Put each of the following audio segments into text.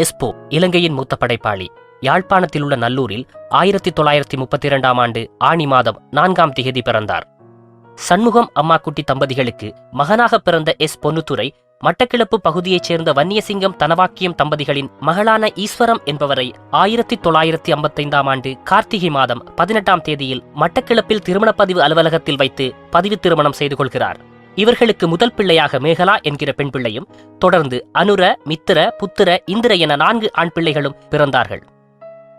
எஸ்போ இலங்கையின் மூத்த படைப்பாளி. யாழ்ப்பாணத்தில் உள்ள நல்லூரில் 1932ஆம் ஆண்டு ஆணி மாதம் 4ஆம் திகதி பிறந்தார். சண்முகம் அம்மாக்குட்டி தம்பதிகளுக்கு மகனாக பிறந்த எஸ் பொன்னுத்துரை மட்டக்கிளப்பு பகுதியைச் சேர்ந்த வன்னியசிங்கம் தனவாக்கியம் தம்பதிகளின் மகளான ஈஸ்வரம் என்பவரை 1955ஆம் ஆண்டு கார்த்திகை மாதம் 18ஆம் தேதியில் மட்டக்கிளப்பில் திருமணப்பதிவு அலுவலகத்தில் வைத்து பதிவு திருமணம் செய்து கொள்கிறார். இவர்களுக்கு முதல் பிள்ளையாக மேகலா என்கிற பெண் பிள்ளையும், தொடர்ந்து அனுர, மித்திர, புத்திர, இந்திர என 4 ஆண் பிள்ளைகளும் பிறந்தார்கள்.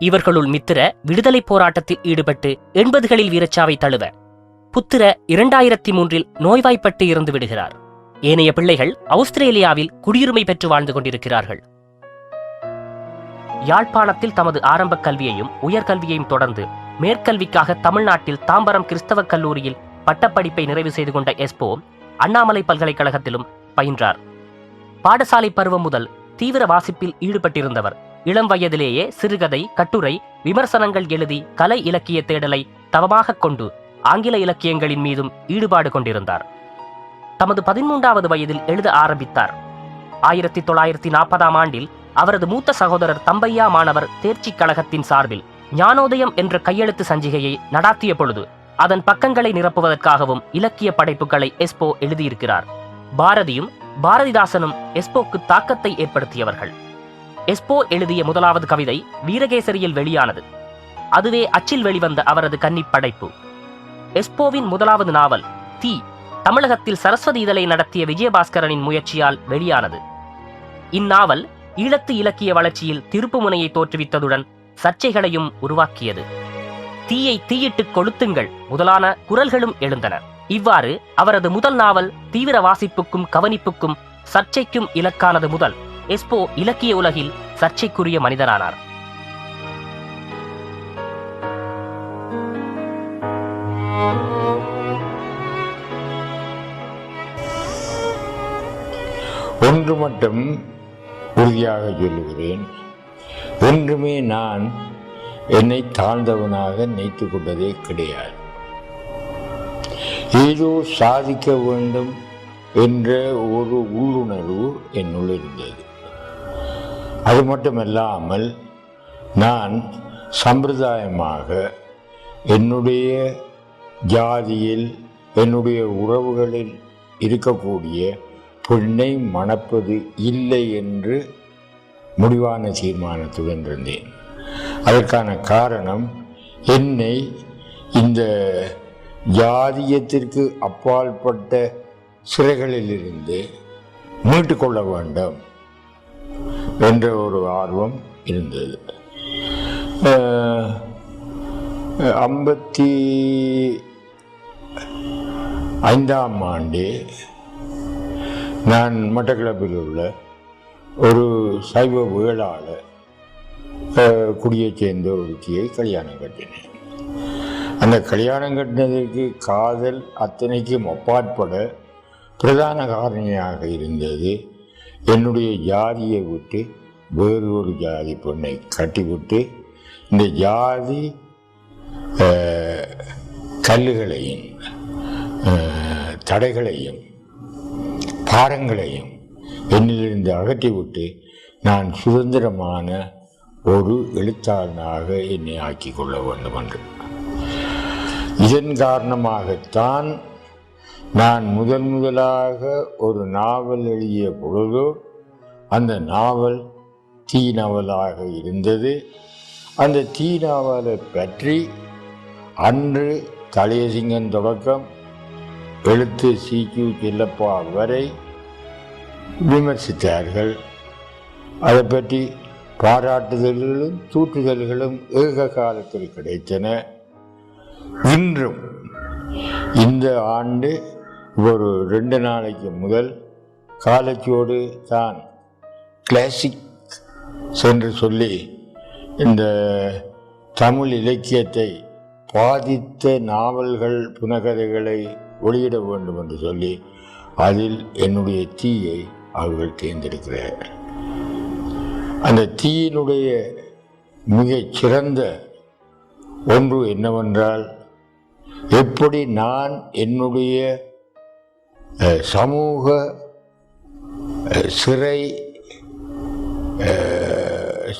இவர்களுள் மித்திர விடுதலை போராட்டத்தில் ஈடுபட்டு 80களில் வீரச்சாவை தழுவ, புத்திர 2003இல் நோய்வாய்ப்பட்டு இறந்து விடுகிறார். ஏனைய பிள்ளைகள் ஆஸ்திரேலியாவில் குடியுரிமை பெற்று வாழ்ந்து கொண்டிருக்கிறார்கள். யாழ்ப்பாணத்தில் தமது ஆரம்ப கல்வியையும் உயர்கல்வியையும் தொடர்ந்து மேற்கல்விக்காக தமிழ்நாட்டில் தாம்பரம் கிறிஸ்தவ கல்லூரியில் பட்டப்படிப்பை நிறைவு செய்து கொண்ட எஸ்போ அண்ணாமலை பல்கலைக்கழகத்திலும் பயின்றார். பாடசாலை பருவம் முதல் தீவிர வாசிப்பில் ஈடுபட்டிருந்தவர். இளம் வயதிலேயே சிறுகதை, கட்டுரை, விமர்சனங்கள் எழுதி கலை இலக்கிய தேடலை தவமாக கொண்டு ஆங்கில இலக்கியங்களின் மீதும் ஈடுபாடு கொண்டிருந்தார். தமது 13வது வயதில் எழுத ஆரம்பித்தார். 1940ஆம் ஆண்டில் அவரது மூத்த சகோதரர் தம்பையா மாணவர் தேர்ச்சி கழகத்தின் சார்பில் ஞானோதயம் என்ற கையெழுத்து சஞ்சிகையை நடாத்திய பொழுது அதன் பக்கங்களை நிரப்புவதற்காகவும் இலக்கிய படைப்புகளை எஸ்போ எழுதியிருக்கிறார். பாரதியும் பாரதிதாசனும் எஸ்போக்கு தாக்கத்தை ஏற்படுத்தியவர்கள். எஸ்போ எழுதிய முதலாவது கவிதை வீரகேசரியில் வெளியானது. அதுவே அச்சில் வெளிவந்த அவரது கன்னிப் படைப்பு. எஸ்போவின் முதலாவது நாவல் தீ தமிழகத்தில் சரஸ்வதி இதழை நடத்திய விஜயபாஸ்கரனின் முயற்சியால் வெளியானது. இந்நாவல் ஈழத்து இலக்கிய வளர்ச்சியில் திருப்பு முனையை தோற்றுவித்ததுடன் சர்ச்சைகளையும் உருவாக்கியது. தீயை தீயிட்டு கொளுத்துங்கள் முதலான குரல்களும் எழுந்தன. இவ்வாறு அவரது முதல் நாவல் தீவிர வாசிப்புக்கும் கவனிப்புக்கும் சர்ச்சைக்கும் இலக்கானது முதல் எஸ்போ இலக்கிய உலகில் சர்ச்சைக்குரிய மனிதரானார். ஒன்று மட்டும் உறுதியாக சொல்லுகிறேன், ஒன்றுமே நான் என்னை தாழ்ந்தவனாக நினைத்து கொண்டதே கிடையாது. ஏதோ சாதிக்க வேண்டும் என்ற ஒரு உள்ளுணர்வு என்னுள் இருந்தது. அது மட்டுமல்லாமல் நான் சம்பிரதாயமாக என்னுடைய ஜாதியில் என்னுடைய உறவுகளில் இருக்கக்கூடிய பெண்ணை மணப்பது இல்லை என்று முடிவான தீர்மானத்துடன் இருந்தேன். அதற்கான காரணம், என்னை இந்த ஜாதியத்திற்கு அப்பாற்பட்ட சிறைகளிலிருந்து மீட்டு கொள்ள வேண்டும் என்ற ஒரு ஆர்வம் இருந்தது. 55ஆம் ஆண்டு நான் மட்டக்களப்பில் உள்ள ஒரு சைவ வேளாளர் குடியைச் சேர்ந்த ஒருத்தியை கல்யாணம் கட்டினேன். அந்த கல்யாணம் கட்டினதற்கு காதல் அத்தனைக்கும் அப்பாற்பட பிரதான காரணியாக இருந்தது என்னுடைய ஜாதியை விட்டு வேறு ஒரு ஜாதி பெண்ணை கட்டிவிட்டு இந்த ஜாதி கல்லுகளையும் தடைகளையும் பாரங்களையும் என்னிலிருந்து அகற்றிவிட்டு நான் சுதந்திரமான ஒரு எழுத்தாளனாக என்னை ஆக்கிக் கொள்ள வேண்டும் என்று. இதன் காரணமாகத்தான் நான் முதலாக ஒரு நாவல் எழுதிய பொழுது அந்த நாவல் தீ நாவலாக இருந்தது. அந்த தீ நாவலை பற்றி அன்று தலையசிங்கன் தொடக்கம் எழுத்து சி.கு. செல்லப்பா வரை விமர்சித்தார்கள். அதை பற்றி பாராட்டுதல்களும் தூற்றுதல்களும் ஏக காலத்தில் கிடைத்தன. இன்றும் இந்த ஆண்டு ஒரு 2 நாளைக்கு முதல் காலச்சோடு தான் கிளாசிக் சென்று சொல்லி இந்த தமிழ் இலக்கியத்தை பாதித்த நாவல்கள் புனகதைகளை வெளியிட வேண்டும் என்று சொல்லி அதில் என்னுடைய தீயை அவர்கள் தேர்ந்தெடுக்கிறார். அந்த தீயினுடைய மிகச் சிறந்த ஒன்று என்னவென்றால், எப்படி நான் என்னுடைய சமூக சிறை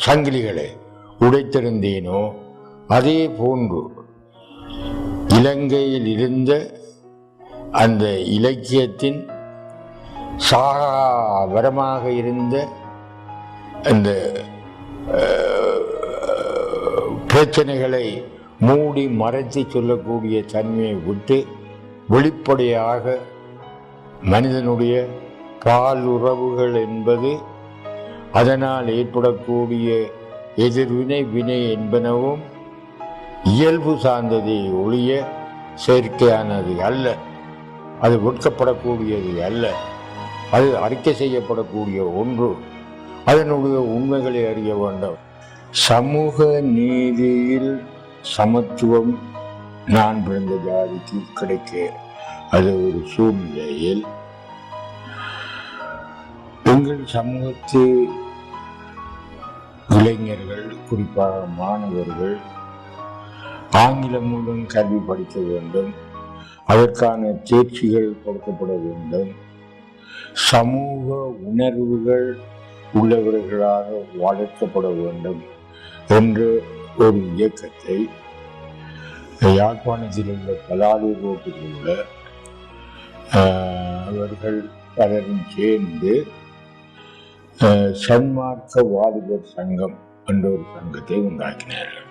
சங்கிலிகளை உடைத்திருந்தேனோ அதே போன்று இலங்கையில் இருந்த அந்த இலக்கியத்தின் சாகாவரமாக இருந்த அந்த பிரச்சனைகளை மூடி மறைத்து சொல்லக்கூடிய தன்மையை விட்டு வெளிப்படையாக மனிதனுடைய பால் உறவுகள் என்பது அதனால் ஏற்படக்கூடிய எதிர்வினை வினை என்பனவும் இயல்பு சார்ந்ததை ஒழிய செயற்கையானது அல்ல, அது ஒடுக்கப்படக்கூடியது அல்ல, அது அறிக்கை செய்யப்படக்கூடிய ஒன்று. அதனுடைய உண்மைகளை அறிய வேண்டும். சமூக நீதியில் சமத்துவம் நான் பிறந்த ஜாதிக்கு கிடைக்க அது ஒரு சூழ்நிலையில் எங்கள் சமூகத்து இளைஞர்கள், குறிப்பாக மாணவர்கள் ஆங்கிலம் மூலம் கல்வி படிக்க வேண்டும், அதற்கான தேர்ச்சிகள் கொடுக்கப்பட வேண்டும், சமூக உணர்வுகள் உள்ளவர்களாக வளர்க்கப்பட வேண்டும் என்ற ஒரு இயக்கத்தை யாழ்ப்பாணத்தில் உள்ள பலாலி ரோட்டில் உள்ள அவர்கள் பலரும் சேர்ந்து சன்மார்க்க வாலிபர் சங்கம் என்ற ஒரு சங்கத்தை உண்டாக்கினார்கள்.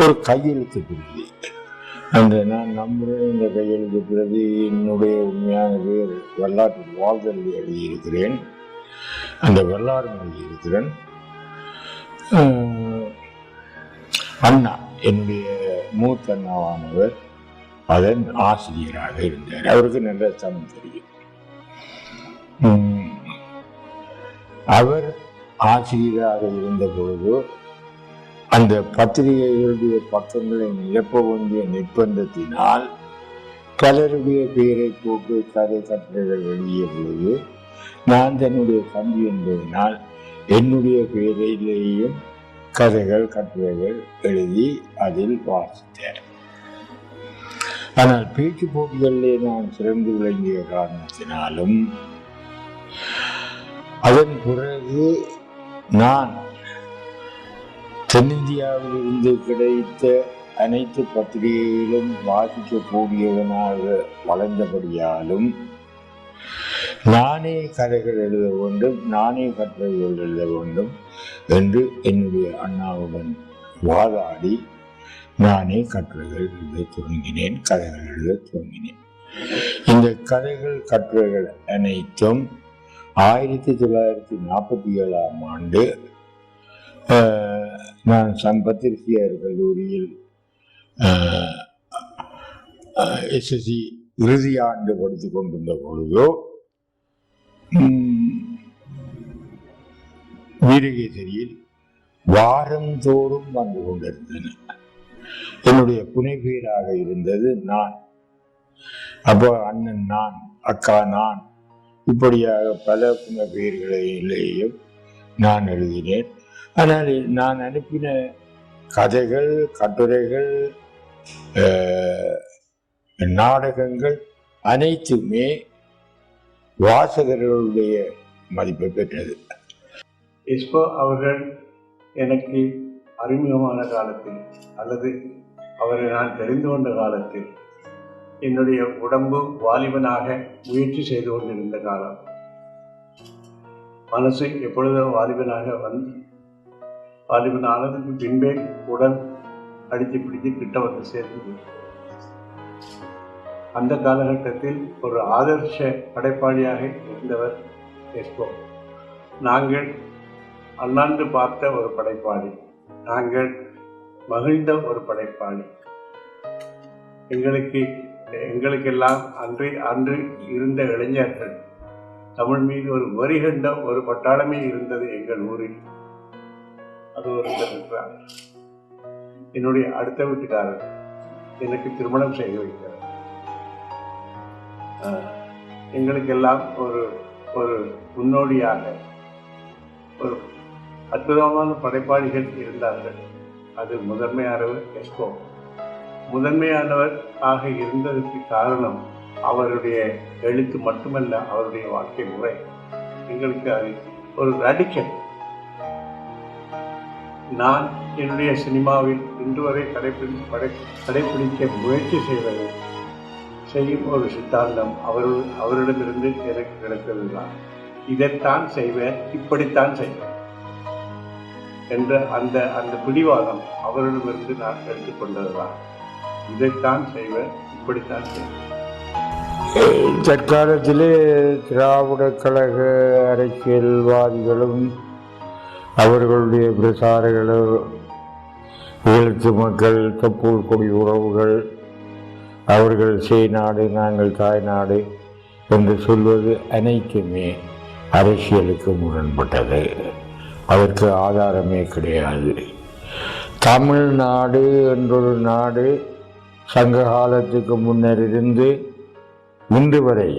ஒரு கையெழுத்து பிரதி, அந்த நான் நம்புகிறேன் இந்த கையெழுத்து பிரதி என்னுடைய உண்மையான பேர் வரலாற்று வாழ்தல் எழுதியிருக்கிறேன், அந்த வரலாறு எழுதியிருக்கிறேன். அண்ணா, என்னுடைய மூத்த அண்ணாவானவர் அதன் ஆசிரியராக இருந்தார். அவருக்கு நல்ல தமிழ் தெரியும். அவர் ஆசிரியராக இருந்த பொழுது அந்த பத்திரிகைகளுடைய பக்கங்களை நிரப்ப வேண்டிய நிர்பந்தத்தினால் பலருடைய பெயரை போட்டு கதை கட்டுரைகள் எழுதிய பொழுது நான் தன்னுடைய தம்பி என்பதனால் என்னுடைய பெயரிலேயும் கதைகள் கட்டுரைகள் எழுதி அதில் வாசித்தேன். ஆனால் பேச்சு போட்டிகளிலே நான் சிறந்து விளங்கிய காரணத்தினாலும் அதன் பிறகு நான் தென்னிந்தியாவில் இருந்து கிடைத்த அனைத்து பத்திரிகைகளும் வாசிக்கக்கூடியவனாக வளர்ந்தபடியாலும் நானே கதைகள் எழுத வேண்டும், நானே கட்டுரைகள் எழுத வேண்டும் என்று என்னுடைய அண்ணாவுடன் வாதாடி நானே கட்டுரைகள் எழுத தொடங்கினேன், கதைகள் எழுத தொடங்கினேன். இந்த கதைகள் கட்டுரைகள் அனைத்தும் 1947 ஆண்டு நான் பத்திரிகையாளர் கல்லூரியில் SSC இறுதி ஆண்டு படித்துக் கொண்டிருந்த பொழுதோ வீரகேசரியில் வாரந்தோறும் வந்து கொண்டிருந்தன. என்னுடைய புனைப்பெயராக இருந்தது நான். அப்போ அண்ணன் நான், அக்கா நான், இப்படியாக பல புனைப்பெயர்களிலேயும் நான் எழுதினேன். ஆனால் நான் அனுப்பின கதைகள், கட்டுரைகள், நாடகங்கள் அனைத்துமே வாசகர்களுடைய மதிப்பை பெற்றது. எஸ்போ அவர்கள் எனக்கு அறிமுகமான காலத்தில் அல்லது அவரை நான் தெரிந்து கொண்ட காலத்தில் என்னுடைய உடம்பு வாலிபனாக முயற்சி செய்து கொண்டிருந்த காலம். மனசு எப்பொழுதோ வாலிபனானதுக்கு பின்பே உடல் அடித்து பிடித்து கிட்ட வந்து சேர்ந்தது. அந்த காலகட்டத்தில் ஒரு ஆதர்ஷ படைப்பாளியாக இருந்தவர் எஸ்போ. நாங்கள் அண்ணாந்து பார்த்த ஒரு படைப்பாளி, நாங்கள் மகிழ்ந்த ஒரு படைப்பாளி. எங்களுக்கெல்லாம் அன்று இருந்த இளைஞர்கள் தமிழ் மீது ஒரு வரி கண்ட ஒரு பட்டாளமே இருந்தது எங்கள் ஊரில். அது ஒருத்தர் இருக்கிறார், என்னுடைய அடுத்த வீட்டுக்காரர், எனக்கு திருமணம் செய்து வைக்கிறார். எங்களுக்கெல்லாம் ஒரு முன்னோடியாக ஒரு அற்புதமான படைப்பாளிகள் இருந்தார்கள். அது முதன்மையானவர் எஸ்போ. முதன்மையானவர் ஆக இருந்ததற்கு காரணம் அவருடைய எழுத்து மட்டுமல்ல, அவருடைய வாழ்க்கை முறை. எங்களுக்கு அது ஒரு ரடிக்கல். நான் என்னுடைய சினிமாவில் இன்று வரை கடைப்பிடிக்க முயற்சி செய்யும் ஒரு சித்தாந்தம் அவரிடமிருந்து எனக்கு கிடைத்ததுதான். இதைத்தான் செய்வேன், இப்படித்தான் செய்வேன் என்ற அந்த பிடிவாதம் அவரிடமிருந்து நான் எடுத்துக்கொண்டதுதான். இதைத்தான் செய்வேன், இப்படித்தான் செய்வேன். தற்காலத்திலே திராவிட கழக அரசியல்வாதிகளும் அவர்களுடைய பிரசாரங்களும் எழுத்து மக்கள் தொப்புள் கொடி உறவுகள் அவர்கள் செய் நாடு நாங்கள் தாய் நாடு என்று சொல்வது அனைத்துமே அரசியலுக்கு முரண்பட்டது. அதற்கு ஆதாரமே கிடையாது. தமிழ்நாடு என்றொரு நாடு சங்க காலத்துக்கு முன்னர் இருந்து இன்று வரை,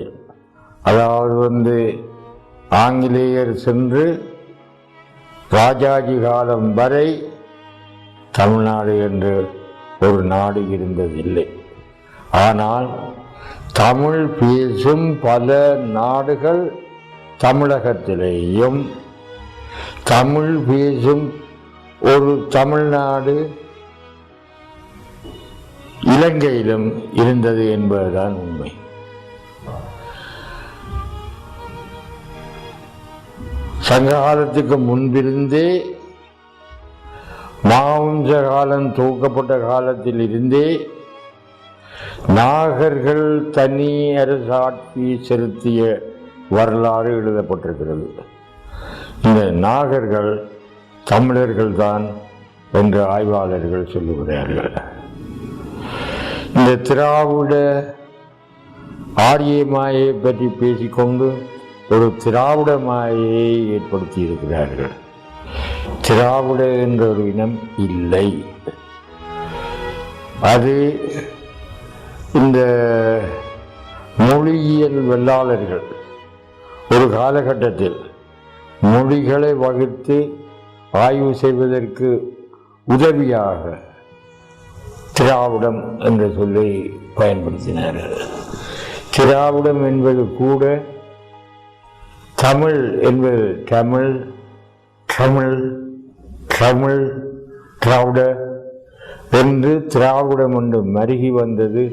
அதாவது ஆங்கிலேயர் சென்று ராஜாஜி காலம் வரை தமிழ்நாடு என்று ஒரு நாடு இருந்ததில்லை. ஆனால் தமிழ் பேசும் பல நாடுகள் தமிழகத்திலேயும் தமிழ் பேசும் ஒரு தமிழ்நாடு இலங்கையிலும் இருந்தது என்பதுதான் உண்மை. சங்க காலத்துக்கு முன்பிருந்தே, மாவம்ச காலம் துவக்கப்பட்ட காலத்தில் இருந்தே நாகர்கள் தனி அரசாட்சி செலுத்திய வரலாறு எழுதப்பட்டிருக்கிறது. இந்த நாகர்கள் தமிழர்கள் தான் என்று ஆய்வாளர்கள் சொல்லுகிறார்கள். இந்த திராவிட ஆரிய மாயை பற்றி பேசிக்கொண்டு ஒரு திராவிட மாயையை ஏற்படுத்தி இருக்கிறார்கள். திராவிட என்ற ஒரு இனம் இல்லை. அது இந்த மொழியியல் வெள்ளாளர்கள் ஒரு காலகட்டத்தில் மொழிகளை வகுத்து ஆய்வு செய்வதற்கு உதவியாக திராவிடம் என்ற சொல்லை பயன்படுத்தினார்கள். திராவிடம் என்பது கூட தமிழ் என்பது தமிழ் தமிழ் தமிழ் திராவிட என்று திராவிடம் என்று மருகி வந்தது.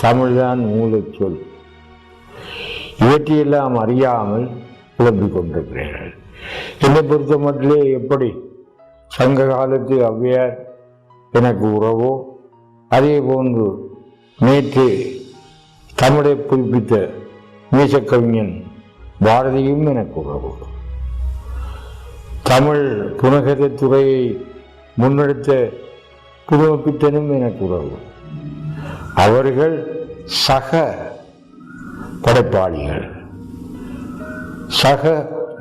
தமிழ்தான் மூலச்சொல். இவற்றையெல்லாம் அறியாமல் குழம்பிக் கொண்டிருக்கிறார்கள். என்னை பொறுத்த மட்டிலே எப்படி சங்க காலத்து ஔவையார் எனக்கு உறவோ, அதே போன்று நேற்று தமிழை புதுப்பித்த மீசக்கவிஞன் பாரதியும் எனக்கு உறவு. தமிழ் புனகர துறையை முன்னெடுத்த புதுமைப்பித்தனும் எனக்கு உறவு. அவர்கள் சக படைப்பாளிகள், சக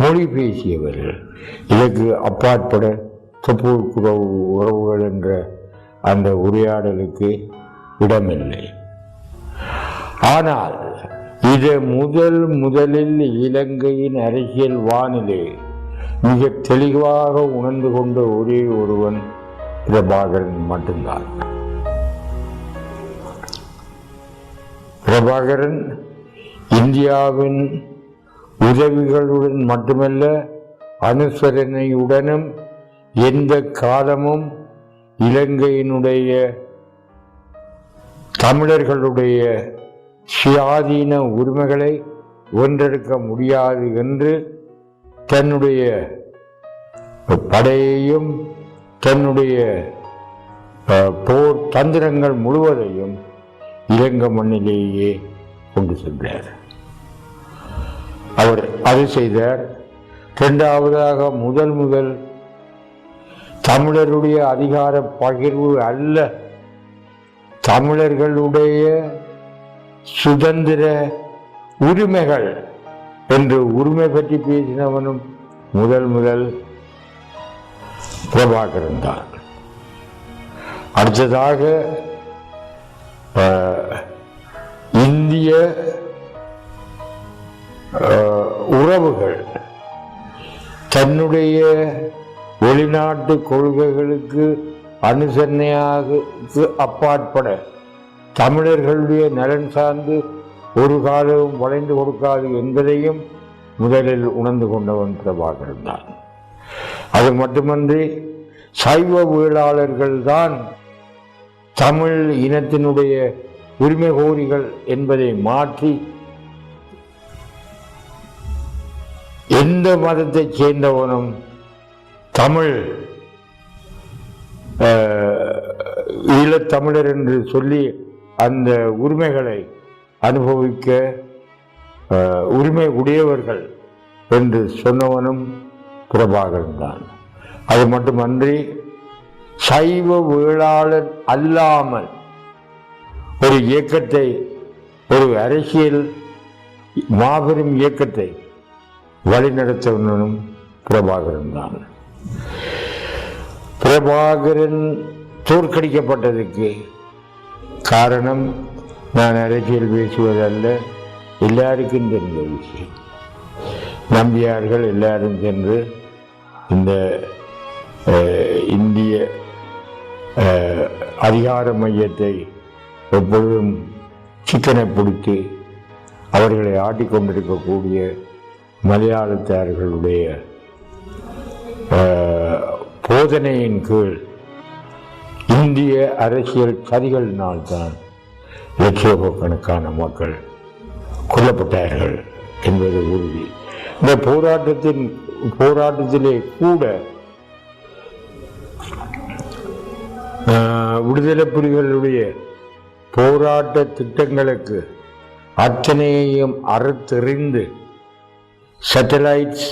மொழி பேசியவர்கள். இதற்கு அப்பாற்பட தொப்புள் உறவுகள் என்ற அந்த உரையாடலுக்கு இடமில்லை. ஆனால் இது முதலில் இலங்கையின் அரசியல் வானிலை மிக தெளிவாக உணர்ந்து கொண்ட ஒரே ஒருவன் பிரபாகரன் மட்டும்தான். பிரபாகரன் இந்தியாவின் உதவிகளுடன் மட்டுமல்ல, அனுசரணையுடனும் எந்த காலமும் இலங்கையினுடைய தமிழர்களுடைய சுயாதீன உரிமைகளை வென்றெடுக்க முடியாது என்று தன்னுடைய படையையும் தன்னுடைய போர் தந்திரங்கள் முழுவதையும் இலங்கை மண்ணிலேயே கொண்டு சென்றார். அவர் அது செய்தார். இரண்டாவதாக முதல் தமிழருடைய அதிகார பகிர்வு அல்ல, தமிழர்களுடைய சுதந்திர உரிமைகள் என்று உரிமை பற்றி பேசினவனும் முதல் பிரபாகரன் தான். அடுத்ததாக இந்திய உறவுகள் தன்னுடைய வெளிநாட்டு கொள்கைகளுக்கு அனுசரணையாக அப்பாற்பட தமிழர்களுடைய நலன் சார்ந்து ஒரு காலமும் வளைந்து கொடுக்காது என்பதையும் முதலில் உணர்ந்து கொண்டவன் பிரபாகரன் தான். அது மட்டுமன்றி சைவவியலாளர்கள் தான் தமிழ் இனத்தினுடைய உரிமை கோரிகள் என்பதை மாற்றி எந்த மதத்தைச் சேர்ந்தவனும் தமிழ் ஈழத்தமிழர் என்று சொல்லி அந்த உரிமைகளை அனுபவிக்க உரிமை உடையவர்கள் என்று சொன்னவனும் பிரபாகரன் தான். அது மட்டுமன்றி சைவ வேளாளர் அல்லாமல் ஒரு இயக்கத்தை, ஒரு அரசியல் மாபெரும் இயக்கத்தை வழிநடத்தவனும் பிரபாகரன் தான். பிரபாகரன் தோற்கடிக்கப்பட்டதுக்கு காரணம் நான் அரசியல் பேசுவதல்ல, எல்லாருக்கும் தெரிந்த விஷயம். நம்பியார்கள் எல்லாரும் சென்று இந்த இந்திய அதிகார மையத்தை எப்பொழுதும் சிக்கனை பிடித்து அவர்களை ஆட்டிக்கொண்டிருக்கக்கூடிய மலையாளத்தார்களுடைய போதனையின் கீழ் இந்திய அரசியல் சதிகளினால்தான் லட்சக்கணக்கான மக்கள் கொல்லப்பட்டார்கள் என்பது உறுதி. இந்த போராட்டத்திலே கூட விடுதலை புலிகளுடைய போராட்ட திட்டங்களுக்கு அத்தனையையும் அறுத்தெறிந்து சேட்டலைட்ஸ்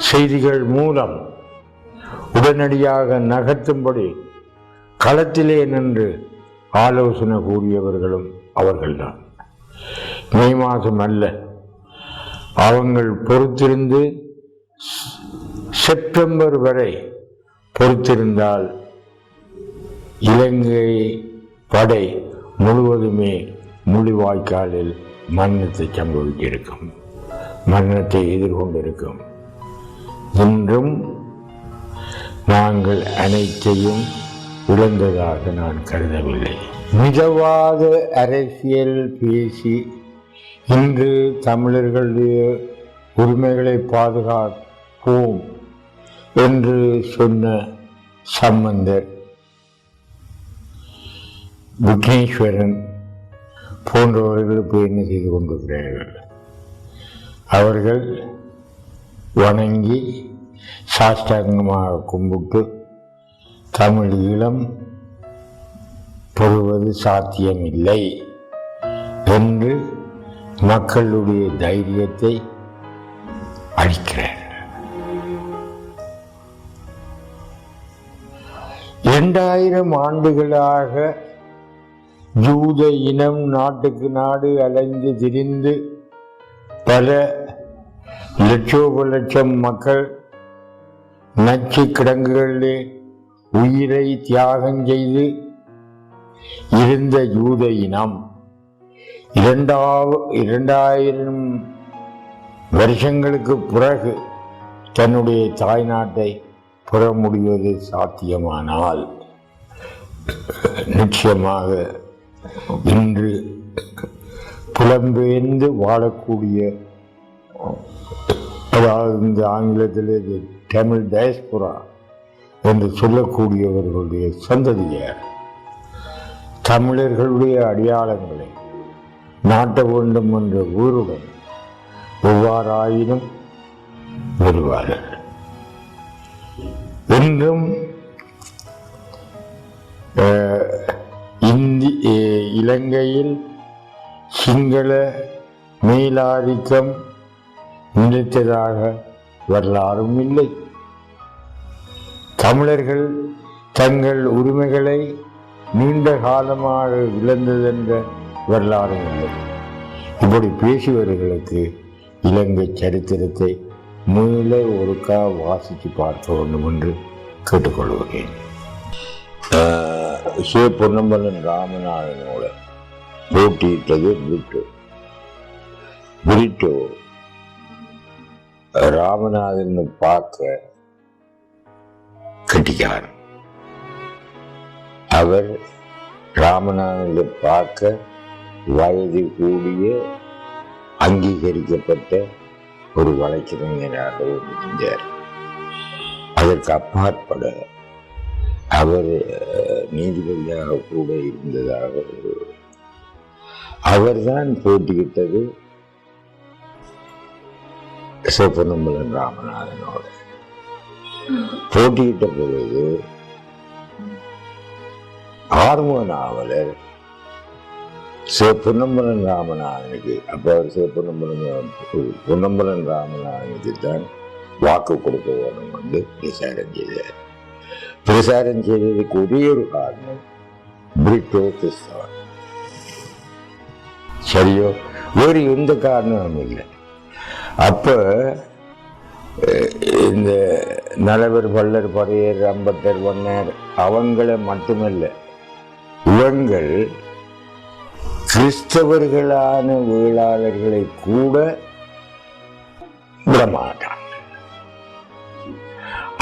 செய்திகள் மூலம் உடனடியாக நகர்த்தும்படி களத்திலே நின்று ஆலோசனை கூறியவர்களும் அவர்கள்தான். மே மாதம் அல்ல, அவங்கள் பொறுத்திருந்து செப்டம்பர் வரை பொறுத்திருந்தால் இலங்கை படை முழுவதுமே முள்ளிவாய்க்காலில் மரணத்தை சம்பவித்திருக்கும், மரணத்தை எதிர்கொண்டிருக்கும். இன்றும் நாங்கள் அனைத்தையும் இழந்ததாக நான் கருதவில்லை. மிதவாத அரசியல் பேசி இன்று தமிழர்களுடைய உரிமைகளை பாதுகாப்போம் என்று சொன்ன சம்பந்தர், விக்னேஸ்வரன் போன்றவர்களுக்கு என்ன செய்து கொண்டிருக்கிறார்கள்? அவர்கள் வணங்கி சாஷ்டாங்கமாக கும்பிட்டு தமிழ் ஈழம் பெறுவது சாத்தியமில்லை என்று மக்களுடைய தைரியத்தை அளிக்கிறார். 2000 ஆண்டுகளாக யூத இனம் நாட்டுக்கு நாடு அலைந்து திரிந்து பல லட்சோப மக்கள் நச்சு கிடங்குகளிலே உயிரை தியாகம் செய்து இருந்த யூத இனம் 2000 வருஷங்களுக்கு பிறகு தன்னுடைய தாய்நாட்டை பெற முடிவது சாத்தியமானால் நிச்சயமாக இன்று புலம்பெயர்ந்து வாழக்கூடிய, அதாவது இந்த ஆங்கிலத்தில் தமிழ் டயஸ்போரா என்று சொல்லக்கூடியவர்களுடைய சந்ததியார் தமிழர்களுடைய அடையாளங்களை நாட்ட வேண்டும் என்ற ஊருடன் எவ்வாறாயினும் வருவார்கள். என்றும் இலங்கையில் சிங்கள மேலாதிக்கம் நிலைத்ததாக வரலாறும் இல்லை. தமிழர்கள் தங்கள் உரிமைகளை நீண்ட காலமாக இழந்ததென்ற வரலாறும் இல்லை. இப்படி பேசுபவர்களுக்கு இலங்கை சரித்திரத்தை மேலே ஒருக்கா வாசித்து பார்க்க வேண்டும் என்று கேட்டுக்கொள்கிறேன். சே பொன்னம்பலன் ராமநாதனோட போட்டியிட்டது பிரிட்டோ. ராமநாதன் பார்க்க கட்டிக்காரன். அவர் ராமநாதனை பார்க்க வயது கூடிய அங்கீகரிக்கப்பட்ட ஒரு வழக்கறிஞராக இருந்தார். அதற்கு அப்பாற்பட அவர் நீதிபதியாக கூட இருந்ததாக அவர்தான் போட்டியிட்டது பொன்னம்பலம் ராமநாதனோட. போட்டியிட்ட பொழுது ஆறுமுக நாவலர் பொன்னம்பலம் ராமநாதனுக்கு, அப்ப அவர் பொன்னம்பலம் ராமநாதனுக்கு தான் வாக்கு கொடுக்க வேணும் வந்து பிரசாரம் செய்தார். பிரசாரம் செய்ததுக்கு ஒரே ஒரு காரணம் பிரிட்டோ கிறிஸ்தவன். சரியோ, வேறு எந்த காரணமும் இல்லை. அப்ப இந்த நலவர் பல்லர் பறையர் அம்பத்தர் வண்ணர் அவங்கள மட்டுமல்ல, இவங்கள் கிறிஸ்தவர்களான வேளாளர்களை கூட விடமாட்டாங்க.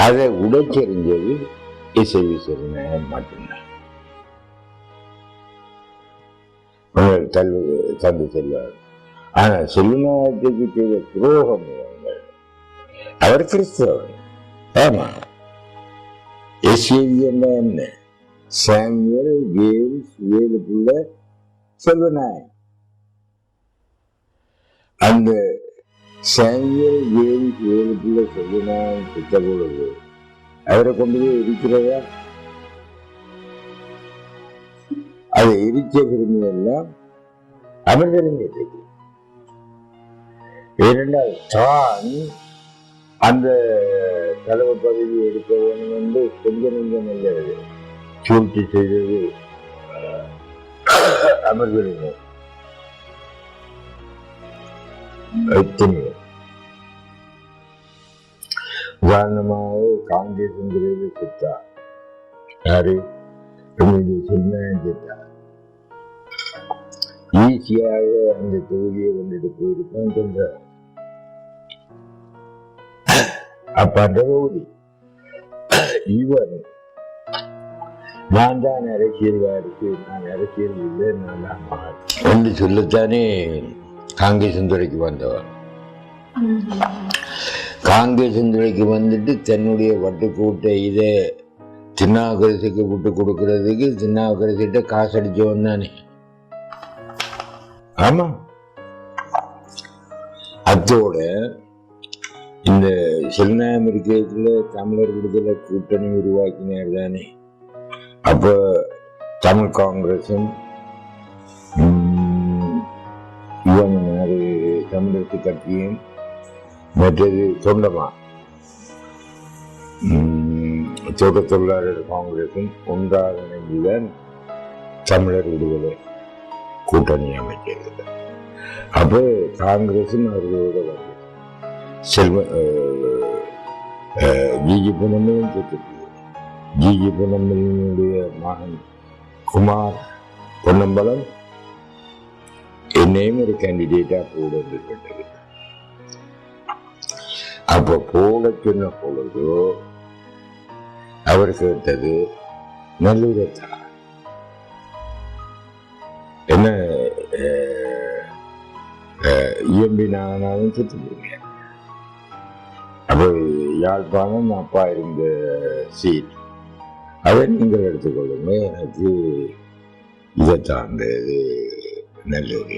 அதை உடைச்செறிஞ்சது இசைவி சிறுநாயகம் மட்டும்தான். தந்து செல்வார். ஆனா செல்லுநாயகத்துக்கு செய்த துரோகம் இவங்கள். அவர் கிறிஸ்தவன். ஆமா, எஸ்ஏவி என்ன சாமுவேல் கேல்ஸ் வேலுக்குள்ள செல்வநாயகம். அந்த சாமுவேல் கேல்ஸ் வேலுக்குள்ள செல்வநாயகம் திட்ட பொழுது அவரை கொண்டு போய் இருக்கிறதா? அதை எரிச்ச பெருமையெல்லாம் அமர்ந்திருந்தது. ஏனென்றால் தான் அந்த தலைவர் பதவி எடுக்க வேண்டும் என்று கொஞ்சம் கொஞ்சம் நல்லது சூழ்ச்சி செய்தது அமர்ந்திருந்த உதாரணமாக காங்கிரஸ் சித்தா யாரு சின்ன சித்தா ஈஸியாக அந்த தொகுதியை கொண்டுட்டு போயிருப்பான் சொல்ற. அப்ப அந்த தொகுதி இவன் நான் தான் அரசியல்வாருக்கு, நான் அரசியல் இல்லை, நான் தான் என்று சொல்லத்தானே காங்கிரஸ் துறைக்கு வந்தவன். காங்கிரஸ் துறைக்கு வந்துட்டு தன்னுடைய வட்டுக்கூட்டை இதை திருநாவுக்கரசுக்கு விட்டு கொடுக்கறதுக்கு திருநாவுக்கரசிட்ட காசு அடிச்சவன் தானே. ஆமா, அத்தோட இந்த செல்நாயம் இருக்கிறதுல தமிழர் விடுதலை கூட்டணி உருவாக்கினார் தானே. அப்ப தமிழ் காங்கிரசும் தமிழரசு கட்சியும் மற்றது தொண்டமா தோட்ட தொழிலாளர் காங்கிரசும் ஒன்றாக இணைந்துதான் தமிழர் விடுதலை கூட்டணி அமைக்கிறது. அப்போ காங்கிரசும் அவர்களோட வந்து ஜிஜி பொன்னம்பலம் செத்துட்டு, ஜிஜி பொன்னம்பலனுடைய மகன் குமார் பொன்னம்பலம் என்னையும் ஒரு கேண்டிடேட்டா போட கேட்டது. அப்ப போட சொன்ன பொழுதோ அவர் கேட்டது நல்லூரத்தான். என்ன இஎம்பி நானாலும் செத்து போங்க. அப்போ யாழ்ப்பாணம் அப்பா இருந்த சீட் அதை நீங்கள் எடுத்துக்கொள்ளுங்க, எனக்கு இதை தாண்டது நல்லூர்.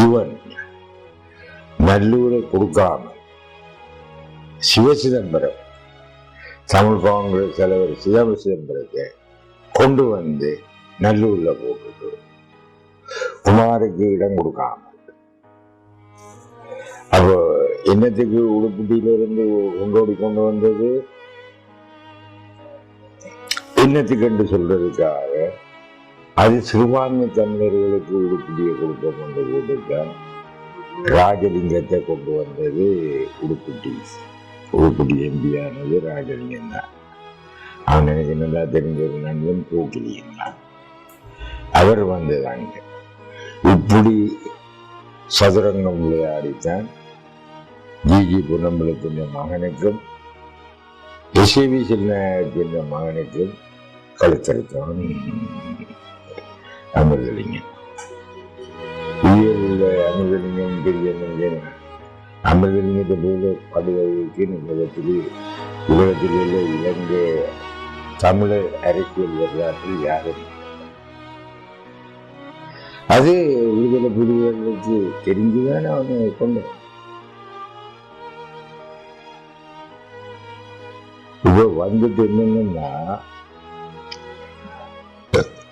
இவன் நல்லூரை கொடுக்காம சிவசிதம்பரம் தமிழ் காங்கிரஸ் தலைவர் சிதம்பரத்தை கொண்டு வந்து நல்லூர்ல போட்டுட்டு குமாருக்கு இடம் கொடுக்காம, அப்போ என்னத்துக்கு உடுப்புட்டியிலிருந்து கொண்டோடி கொண்டு வந்தது, என்னத்துக்கு என்று சொல்றதுக்காக அது சிறுபான்மை தமிழர்களுக்கு உடுப்புட்டியை கொடுக்க கொண்டு போட்டுதான் ராஜலிங்கத்தை கொண்டு வந்தது. உடுப்புட்டி எம்பியானது ராஜலிங்கம் தான். அவன் எனக்கு நல்லா தெரிஞ்ச ஒரு நண்பன் போக்கிலியம் தான். அவர் வந்ததாங்க. இப்படி சதுரங்கம் விளையாடித்தான் ஜிஜி பொன்னம்பலத்தின் மகனுக்கும் எஸ்ஏவி சிறுநாயகத்தின் மகனுக்கும் கழுத்தறுத்தவன் அமிர்தலிங்கம். உயிரில் அமிர்தலிங்கம் பெரிய அமிர்தலிங்கத்தை போல படுவதற்கு உலகத்தில் உள்ள இலங்கை தமிழர் அரசியல் வரலாற்றில் யாரும் அது விடுதலை புலிகளுக்கு தெரிஞ்சுதான் அவங்க கொண்டு இப்போ வந்துட்டு என்னன்னா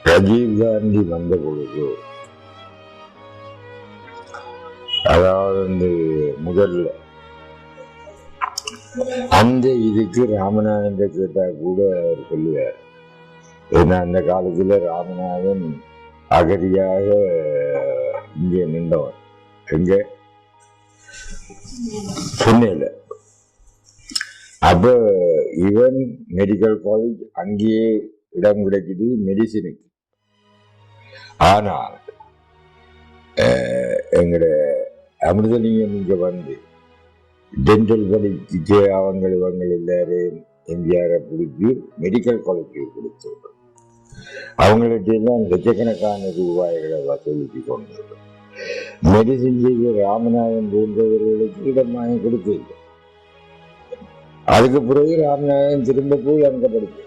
ராஜீவ்காந்தி வந்த பொழுது அதாவது முதல்ல அந்த இதுக்கு ராமநாதன் கேட்டா கூட அவர் சொல்லுவார். ஏன்னா அந்த காலத்துல ராமநாதன் அகதியாக இங்கே நின்றவன். எங்க சென்னையில. அப்ப இவன் மெடிக்கல் காலேஜ் அங்கேயே இடம் கிடைக்குது மெடிசினுக்கு. ஆனால் எங்கட அமிர்தலிங்கம் இங்க வந்து டென்டல் படிச்சுட்டு அவங்க எல்லாரையும் எம்ஜிஆரை பிடிச்சி மெடிக்கல் காலேஜுக்கு கொடுத்து அவங்கள்ட்ட எல்லாம் லட்சக்கணக்கான ரூபாய்களை வசூலித்து கொண்டு மெடிசின் செய்ய ராமநாதன் போன்றவர்களுக்கு இடம் வாங்கி கொடுக்கல. அதுக்கு பிறகு ராமநாதன் திரும்ப போய் அங்க படிச்சு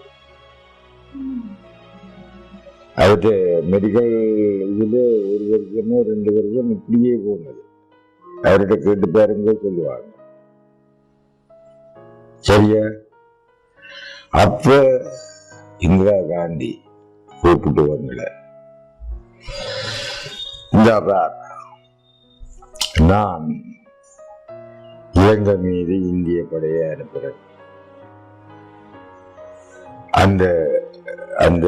அவர்கிட்ட மெடிக்கல் இதுல 1 வருஷமோ 2 வருஷம் இப்படியே போனது. அவர்கிட்ட கேட்டு பாருங்க சொல்லுவாங்க. சரியா? அப்ப இந்திரா காந்தி கூப்பிட்டு வந்தல இந்த நான் இலங்கை மீது இந்திய படையை அனுப்புறேன். அந்த அந்த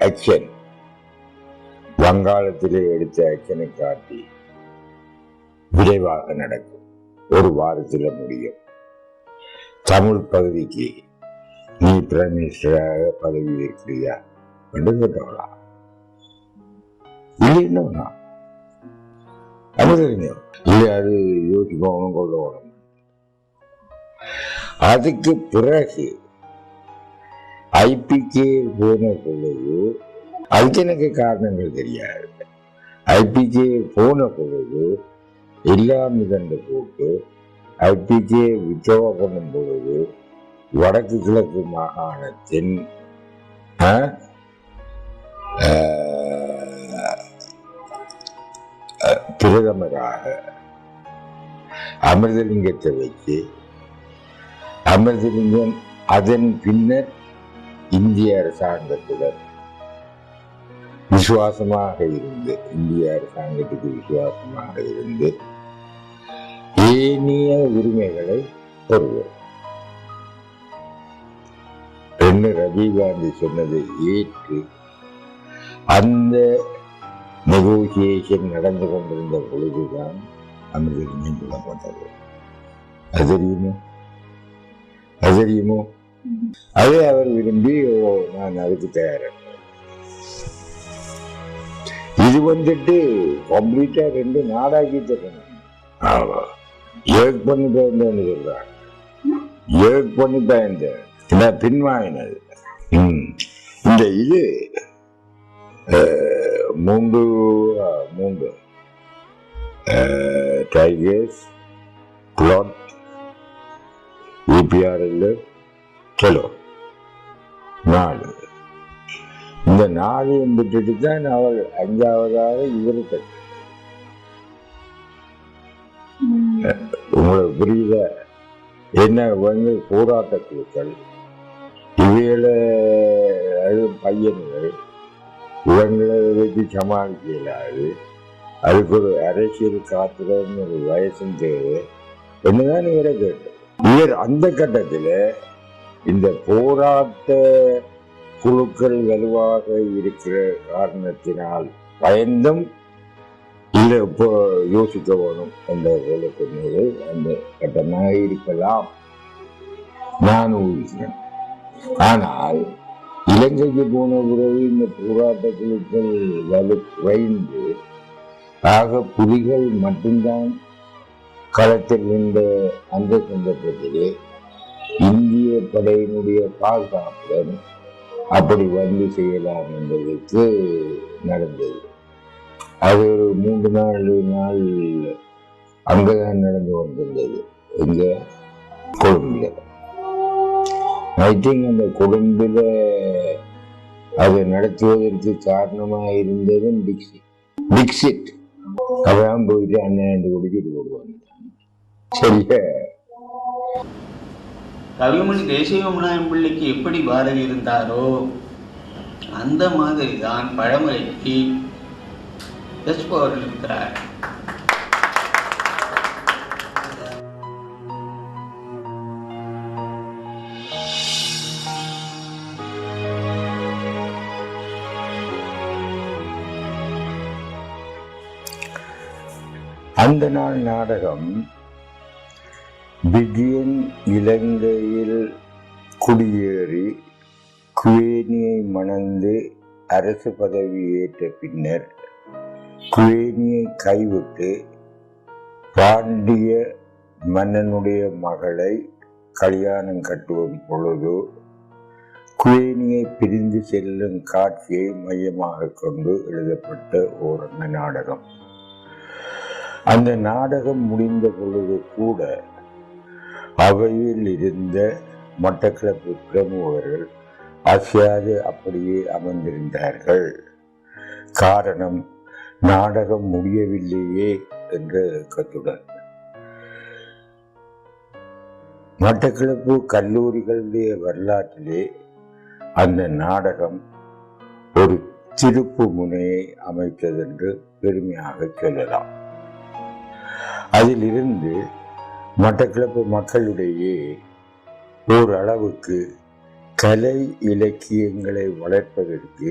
ஆக்ஷன் வங்காளத்திலே எடுத்த ஆக்ஷனை காட்டி விரைவாக நடக்கும். 1 வாரத்தில் முடியும். தமிழ் பகுதிக்கு நீ பிரைம் மினிஸ்டராக பதவி ஏற்கிறியா என்று கேட்டவளா? இல்லைன்னா அது தெரியும். இல்லை, அது யோசிக்கணும் கொள்ளணும். அதுக்கு பிறகு ஐபிகே போன பொழுது அதுக்கு எனக்கு காரணங்கள் தெரியாது. ஐபிகே போன பொழுது எல்லாம் இதண்டு போட்டு ஐபிகே விட்ரோவா பண்ணும் பொழுது வடக்கு கிழக்கு மாகாணத்தின் பிரதமராக அமிர்தலிங்கத்தை வச்சு அமிர்தலிங்கம் அதன் பின்னர் இந்திய அரசாங்கத்துடன் விசுவாசமாக இருந்து இந்திய அரசாங்கத்துக்கு விசுவாசமாக இருந்து ஏனைய உரிமைகளை பெறுவோம் என்று ராஜீவ்காந்தி சொன்னதை ஏற்று அந்த நெகோசியேஷன் நடந்து கொண்டிருந்த பொழுதுதான் அமிர்தலிங்கம் கொல்லப்பட்டது. அது தெரியுமோ? அது தெரியுமோ? அதே அவர் விரும்பி நான் அதுக்கு தயாராக இது வந்துட்டு கம்ப்ளீட்டா 2 நாடாக்கி தரணும். ஏக் பண்ணி பயந்தேன்னு சொல்றாங்க. ஏக் பண்ணி பயந்தேன் பின்வாங்கினது. இந்த இது 3 டைகர்ஸ் பிளாட் UPRL செலோ 4 இந்த 4 விட்டுட்டு தான் அவள் 5ஆவதாக இவருக்கு. உங்களுக்கு புரியுத? என்ன வந்து போராட்ட குழுக்கள் இவைகளை பையன்கள் இவங்களை வச்சு சமாளிக்க இயலாது. அதுக்கு ஒரு அரசியல் காத்திரம் ஒரு வயசும் தேவை என்னதான் இவரை கேட்டோம். இவர் அந்த கட்டத்தில் இந்த போராட்ட குழுக்கள் வலுவாக இருக்கிற காரணத்தினால் பயந்தும் இல்லை இப்போ யோசிக்க வேணும் என்ற வேலைக்கு அந்த கட்டமாக இருக்கலாம் நான் ஊகிக்கிறேன். ஆனால் இலங்கைக்கு போன பிறகு இந்த போராட்ட குழுக்கள் வலு குறைந்து ஆக புலிகள் மட்டும்தான் களத்தில் நின்ற அந்த சந்தர்ப்பத்திலே இந்திய படையினுடைய பாதுகாப்புடன் அப்படி வந்து செய்யலாம் என்பதற்கு நடந்தது. அது ஒரு 3-4 நாள் அங்கதான் நடந்து கொண்டிருந்தது. எங்க கொழும்புல ஐ திங்க் அந்த கொழும்புல அதை நடத்துவதற்கு காரணமாக இருந்ததும் டிக்சிட் அவன் போயிட்டு அண்ணன் குடிக்கிட்டு போடுவாங்க. சரியா? கவிமணி தேசிகவிநாயகம் பிள்ளைக்கு எப்படி பாரதி இருந்தாரோ அந்த மாதிரி தான் பழமொழிக்கு எஸ்போ அவர்கள் இருக்கிறார். அந்த நாள் நாடகம் விஜயன் இலங்கையில் குடியேறி குவேனியை மணந்து அரசு பதவி ஏற்ற பின்னர் குவேனியை கைவிட்டு பாண்டிய மன்னனுடைய மகளை கல்யாணம் கட்டுவது பொழுது குவேனியை பிரிந்து செல்லும் காட்சியை மையமாக கொண்டு எழுதப்பட்ட ஓர் நாடகம். அந்த நாடகம் முடிந்த பொழுது கூட அவையில் இருந்த மட்டக்களப்பு பிரமுகர்கள் அசையாது அப்படியே அமர்ந்திருந்தார்கள். காரணம், நாடகம் முடியவில்லையே என்ற ஏக்கத்துடன். மட்டக்களப்பு கல்லூரிகளுடைய வரலாற்றிலே அந்த நாடகம் ஒரு திருப்பு முனையை அமைத்ததென்று பெருமையாக சொல்லலாம். அதிலிருந்து மட்டக்களப்பு மக்களிடையே ஓரளவுக்கு கலை இலக்கியங்களை வளர்ப்பதற்கு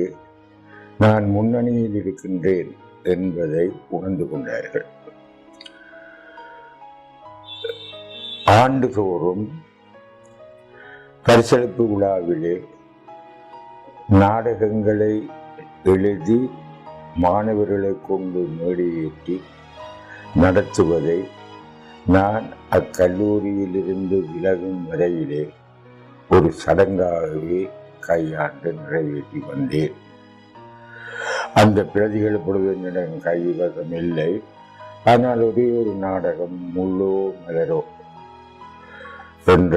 நான் முன்னணியில் இருக்கின்றேன் என்பதை உணர்ந்து கொண்டார்கள். ஆண்டுதோறும் பரிசளிப்பு விழாவிலே நாடகங்களை எழுதி மாணவர்களை கொண்டு மேடையேற்றி நடத்துவதை நான் அக்கல்லூரியிலிருந்து விலகும் வரையிலே ஒரு சடங்காகவே கையாண்டு நிறைவேற்றி வந்தேன். அந்த பிரதிகள் பொழுது என்னிடம் கைவசம் இல்லை. ஆனால் ஒரே ஒரு நாடகம் முள்ளோ மலரோ என்ற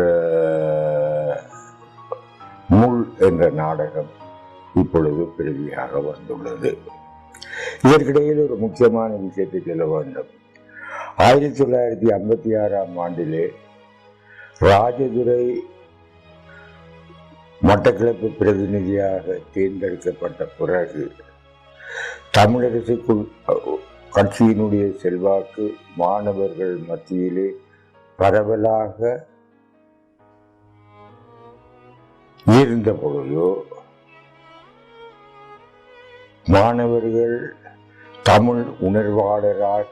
முள் என்ற நாடகம் இப்பொழுது பிரதியாக வந்துள்ளது. இதற்கிடையில் ஒரு முக்கியமான விஷயத்தை சொல்ல வேண்டும். 1956ஆம் ஆண்டிலே ராஜதுரை மட்டக்களப்பு பிரதிநிதியாக தேர்ந்தெடுக்கப்பட்ட பிறகு தமிழரசு கட்சியினுடைய செல்வாக்கு மாணவர்கள் மத்தியிலே பரவலாக இருந்த பொழுதோ மாணவர்கள் தமிழ் உணர்வாளராக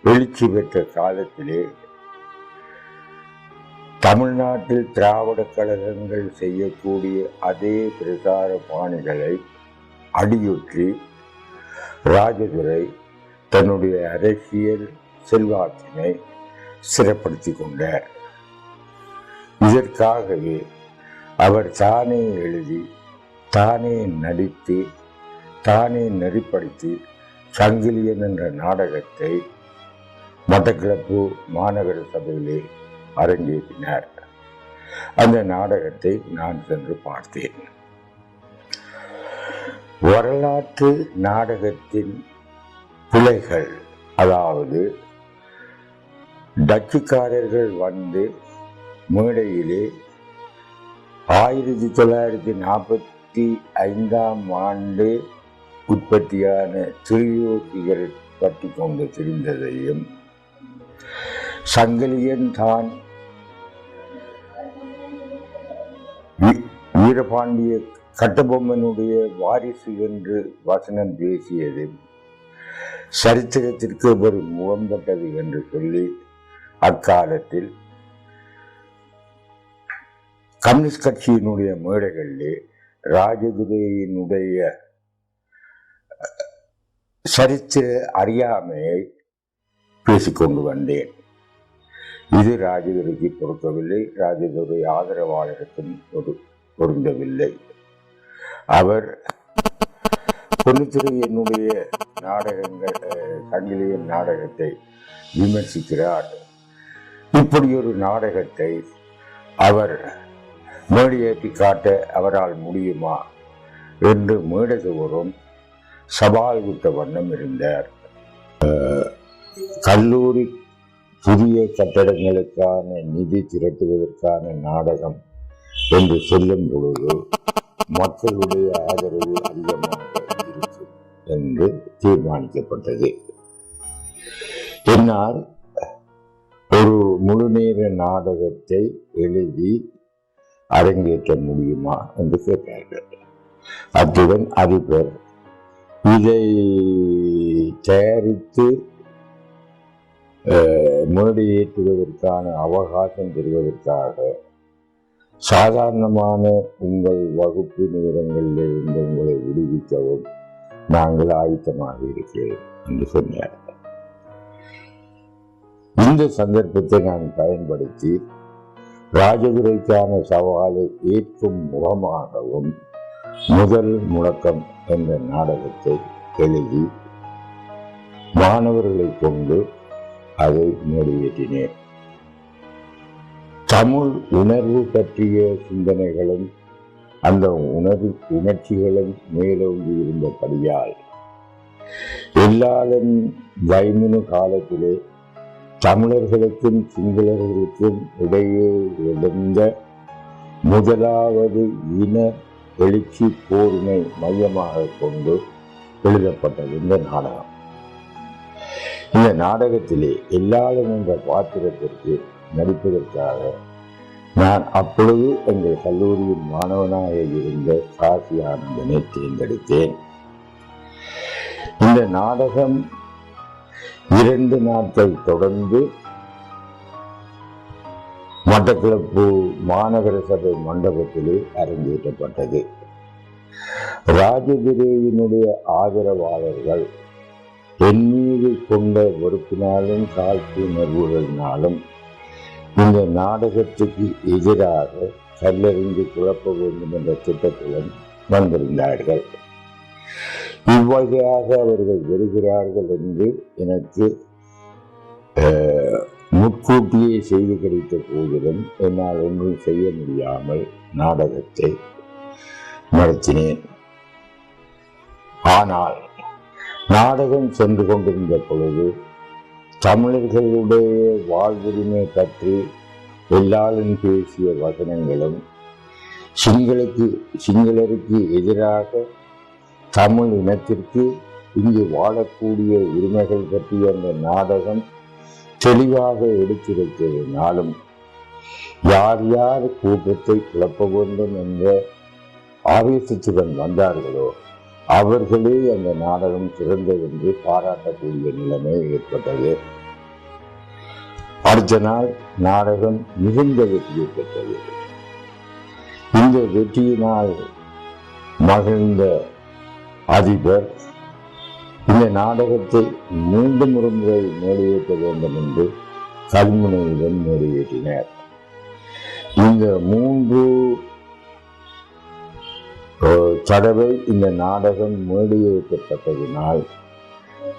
எழுச்சி பெற்ற காலத்திலே தமிழ்நாட்டில் திராவிட கழகங்கள் செய்யக்கூடிய அதே பிரசார பாணிகளை அடியுற்றி ராஜதுரை தன்னுடைய அரசியல் செல்வாக்கினை சிறப்படுத்தி கொண்டார். இதற்காகவே அவர் தானே எழுதி, தானே நடித்து, தானே நெறிப்படுத்தி சங்கிலியன் என்ற நாடகத்தை மட்டக்களப்பு மாநகர சபையிலே அரங்கேற்றினார். அந்த நாடகத்தை நான் சென்று பார்த்தேன். வரலாற்று நாடகத்தின் பிழைகள், அதாவது டச்சுக்காரர்கள் வந்து மேடையிலே 1945ஆம் ஆண்டு உற்பத்தியான திரியோ சிகரெட் பற்றி கொண்டு தெரிந்ததையும், சங்கிலியன் தான் வீரபாண்டிய கட்டபொம்மனுடைய வாரிசு என்று வசனம் பேசியது சரித்திரத்திற்கு ஒரு முகம்பட்டது என்று சொல்லி அக்காலத்தில் கம்யூனிஸ்ட் கட்சியினுடைய மேடைகளிலே ராஜதுரையினுடைய சரித்திர அறியாமையை பேசிக்கொண்டு வந்தேன். இது ராஜதுரைக்கு பொறுக்கவில்லை, ராஜதுரை ஆதரவாளருக்கும் பொருந்தவில்லை. அவர் பொன்னுத்துறை என்னுடைய நாடகங்கள் சங்கிலியன் நாடகத்தை விமர்சிக்கிறார். இப்படி ஒரு நாடகத்தை அவர் மேடையேற்றி காட்ட அவரால் முடியுமா என்று மேடசுவரும் சவால் விட்ட வண்ணம் இருந்தார். கல்லூரி புதிய கட்டடங்களுக்கான நிதி திரட்டுவதற்கான நாடகம் என்று சொல்லும் பொழுது மக்களுடைய ஆதரவு அதிகமாக இருக்கும் என்று தீர்மானிக்கப்பட்டது. என்னால் ஒரு முழுநேர நாடகத்தை எழுதி அரங்கேற்ற முடியுமா என்று கேட்டார்கள். அத்துடன் அதிபர் இதை தயாரித்து மேடையேற்றுவதற்கான அவகாசம் பெறுவதற்காக சாதாரணமான உங்கள் வகுப்பு நேரங்களில் இருந்து உங்களை விடுவிக்கவும் நாங்கள் ஆயத்தமாக இருக்கிறோம் என்று சொன்னார். இந்த சந்தர்ப்பத்தை நான் பயன்படுத்தி ராஜதுரைக்கான சவாலை ஏற்கும் முகமாகவும் முதல் முழக்கம் என்ற நாடகத்தை எழுதி மாணவர்களை கொண்டு அதை மேடையேற்றினேன். தமிழ் உணர்வு பற்றிய சிந்தனைகளும் அந்த உணர்ச்சிகளும் மேலோங்கி இருந்தபடியால் எல்லாரும் வைமுனு காலத்திலே தமிழர்களுக்கும் சிங்களர்களுக்கும் இடையே எழுந்த முதலாவது இன எழுச்சி போரினை மையமாக கொண்டு எழுதப்பட்டது இந்த நாடகம். இந்த நாடகத்திலே எல்லாரும் என்ற பாத்திரத்திற்கு நடிப்பதற்காக நான் அப்பொழுது எங்கள் கல்லூரியின் மாணவனாக இருந்த காசி ஆனந்தனை தேர்ந்தெடுத்தேன். இந்த நாடகம் 2 நாட்கள் தொடர்ந்து மட்டக்களப்பு மாநகர சபை மண்டபத்திலே அரங்கேற்றப்பட்டது. ராஜதுரையினுடைய ஆதரவாளர்கள் என் மீது கொண்ட வெறுப்பினாலும் காழ்ப்புணர்வுகளினாலும் இந்த நாடகத்துக்கு எதிராக கல்லறிந்து குழப்ப வேண்டும் என்ற திட்டத்துடன் வந்திருந்தார்கள். இவ்வகையாக அவர்கள் வருகிறார்கள் என்று எனக்கு முன்கூட்டியே செய்து கிடைத்த போதிலும் என்னால் ஒன்றும் செய்ய முடியாமல் நாடகத்தை நடத்தினேன். ஆனால் நாடகம் சென்று கொண்டிருந்த பொழுது தமிழர்களுடைய வாழ்வுரிமை பற்றி எல்லாரும் பேசிய வசனங்களும் சிங்களருக்கு எதிராக தமிழ் இனத்திற்கு இங்கு வாழக்கூடிய உரிமைகள் பற்றிய அந்த நாடகம் தெளிவாக எடுத்துரைத்ததினாலும் யார் யார் கூட்டத்தை கிளப்ப வேண்டும் என்ற ஆவேசத்துடன் வந்தார்களோ அவர்களே அந்த நாடகம் சிறந்தது என்று பாராட்டக்கூடிய நிலைமை ஏற்பட்டது. அடுத்த நாள் நாடகம் மிகுந்த வெற்றியை பெற்றது. இந்த வெற்றியினால் மகிழ்ந்த அதிபர் இந்த நாடகத்தை மீண்டும் ஒரு முறை மேடையேற்ற வேண்டும் என்று கல்முனையுடன் மேடையேற்றினார். இந்த 3 தடவை இந்த நாடகம் மேடையேற்றப்பட்டதினால்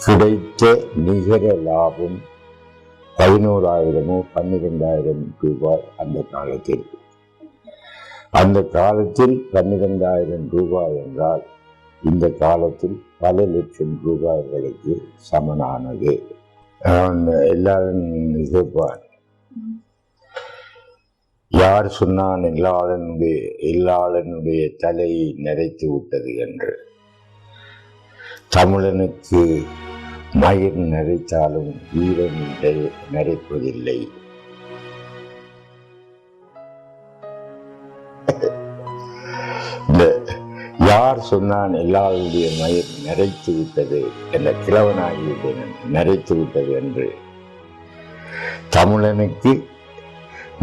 கிடைத்த நிகர லாபம் 11,000 12,000 ரூபாய். அந்த காலத்தில் 12,000 ரூபாய் என்றால் இந்த காலத்தில் பல லட்சம் ரூபாய்களுக்கு சமனானது. எல்லாரும் கேட்பார், யார் சொன்னான் எல்லாளனுடைய தலையை நரைத்து விட்டது என்று. தமிழனுக்கு மயிர் நரைத்தாலும் வீரன் நரைப்பதில்லை. யார் சொன்னான் எல்லாருடைய மயிர் நரைத்து விட்டது என்ற கிழவனாகிவிட்டேன் நரைத்து விட்டது என்று. தமிழனுக்கு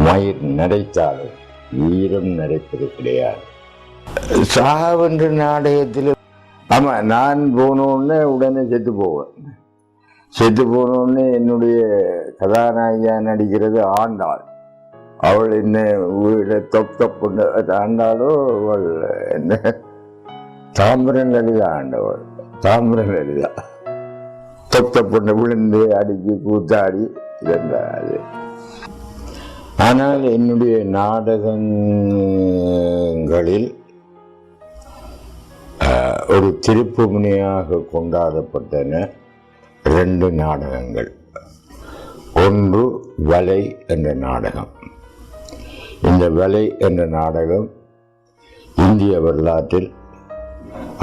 மயிர் நரைத்தாலும் வீரம் நரைப்பது கிடையாது. சாவென்ற நாடகத்தில் ஆமா, நான் போனோடனே உடனே செத்து போவேன். செத்து போனோடனே என்னுடைய கதாநாயகியா நடிக்கிறது ஆண்டாள். அவள் என்ன வீட தொப்பு ஆண்டாளோ அவள் என்ன தாமிரன் லலிதா ஆண்டவள். தாமிரன் லலிதா தொப்த பொண்ணு விழுந்து அடிச்சு கூத்தாடி இருந்தாரு. ஆனால் என்னுடைய நாடகங்களில் ஒரு திருப்பு முனையாக கொண்டாடப்பட்டன 2 நாடகங்கள். ஒன்று வலை என்ற நாடகம். இந்த வலை என்ற நாடகம் இந்திய வரலாற்றில்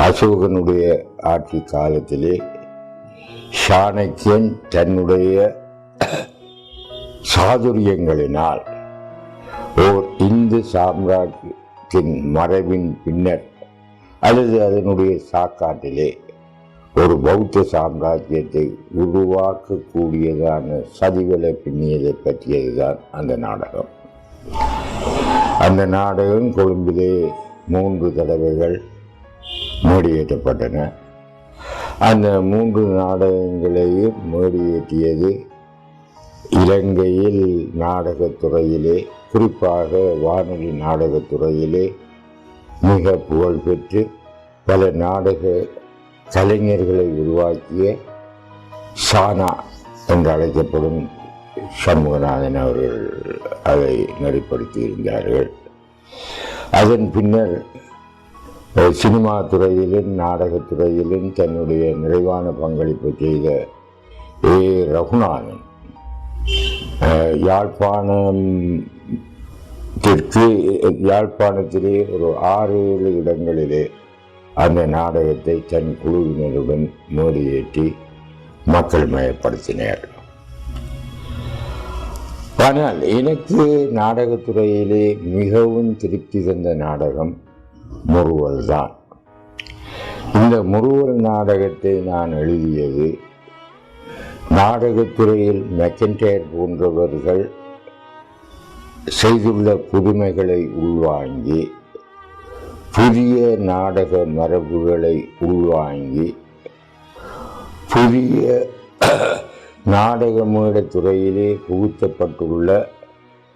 அசோகனுடைய ஆட்சி காலத்திலே சாணக்கியன் தன்னுடைய சாதுரியங்களினால் ஓர் இந்து சாம்ராஜ்யத்தின் மரபின் பின்னர் அல்லது அதனுடைய சாக்காட்டிலே ஒரு பௌத்த சாம்ராஜ்யத்தை உருவாக்கக்கூடியதான சதிவலை பின்னியதை பற்றியதுதான் அந்த நாடகம். அந்த நாடகம் கொழும்பிலே 3 தடவைகள் மேடியேற்றப்பட்டன. அந்த 3 நாடகங்களையும் மேடியேற்றியது இலங்கையில் நாடகத்துறையிலே, குறிப்பாக வானொலி நாடகத்துறையிலே மிக புகழ்பெற்று பல நாடக கலைஞர்களை உருவாக்கிய சானா என்று அழைக்கப்படும் சண்முகநாதன் அவர்கள் அதை நெறிப்படுத்தியிருந்தார்கள். அதன் பின்னர் சினிமா துறையிலும் நாடகத்துறையிலும் தன்னுடைய நிறைவான பங்களிப்பு செய்த ஏ. ரகுநாதன் யாழ்ப்பாணத்திலே ஒரு 6-7 இடங்களிலே அந்த நாடகத்தை தன் குழுவினருடன் மேடியேற்றி மக்கள் மயப்படுத்தினார். ஆனால் எனக்கு நாடகத்துறையிலே மிகவும் திருப்தி தந்த நாடகம் முறுவல் தான். இந்த முறுவல் நாடகத்தை நான் எழுதியது நாடகத்துறையில் மெக்கன்டையர் போன்றவர்கள் செய்துள்ள புதுமைகளை உள்வாங்கி, புதிய நாடக மரபுகளை உள்வாங்கி, புதிய நாடக மேடத்துறையிலே புகுத்தப்பட்டுள்ள,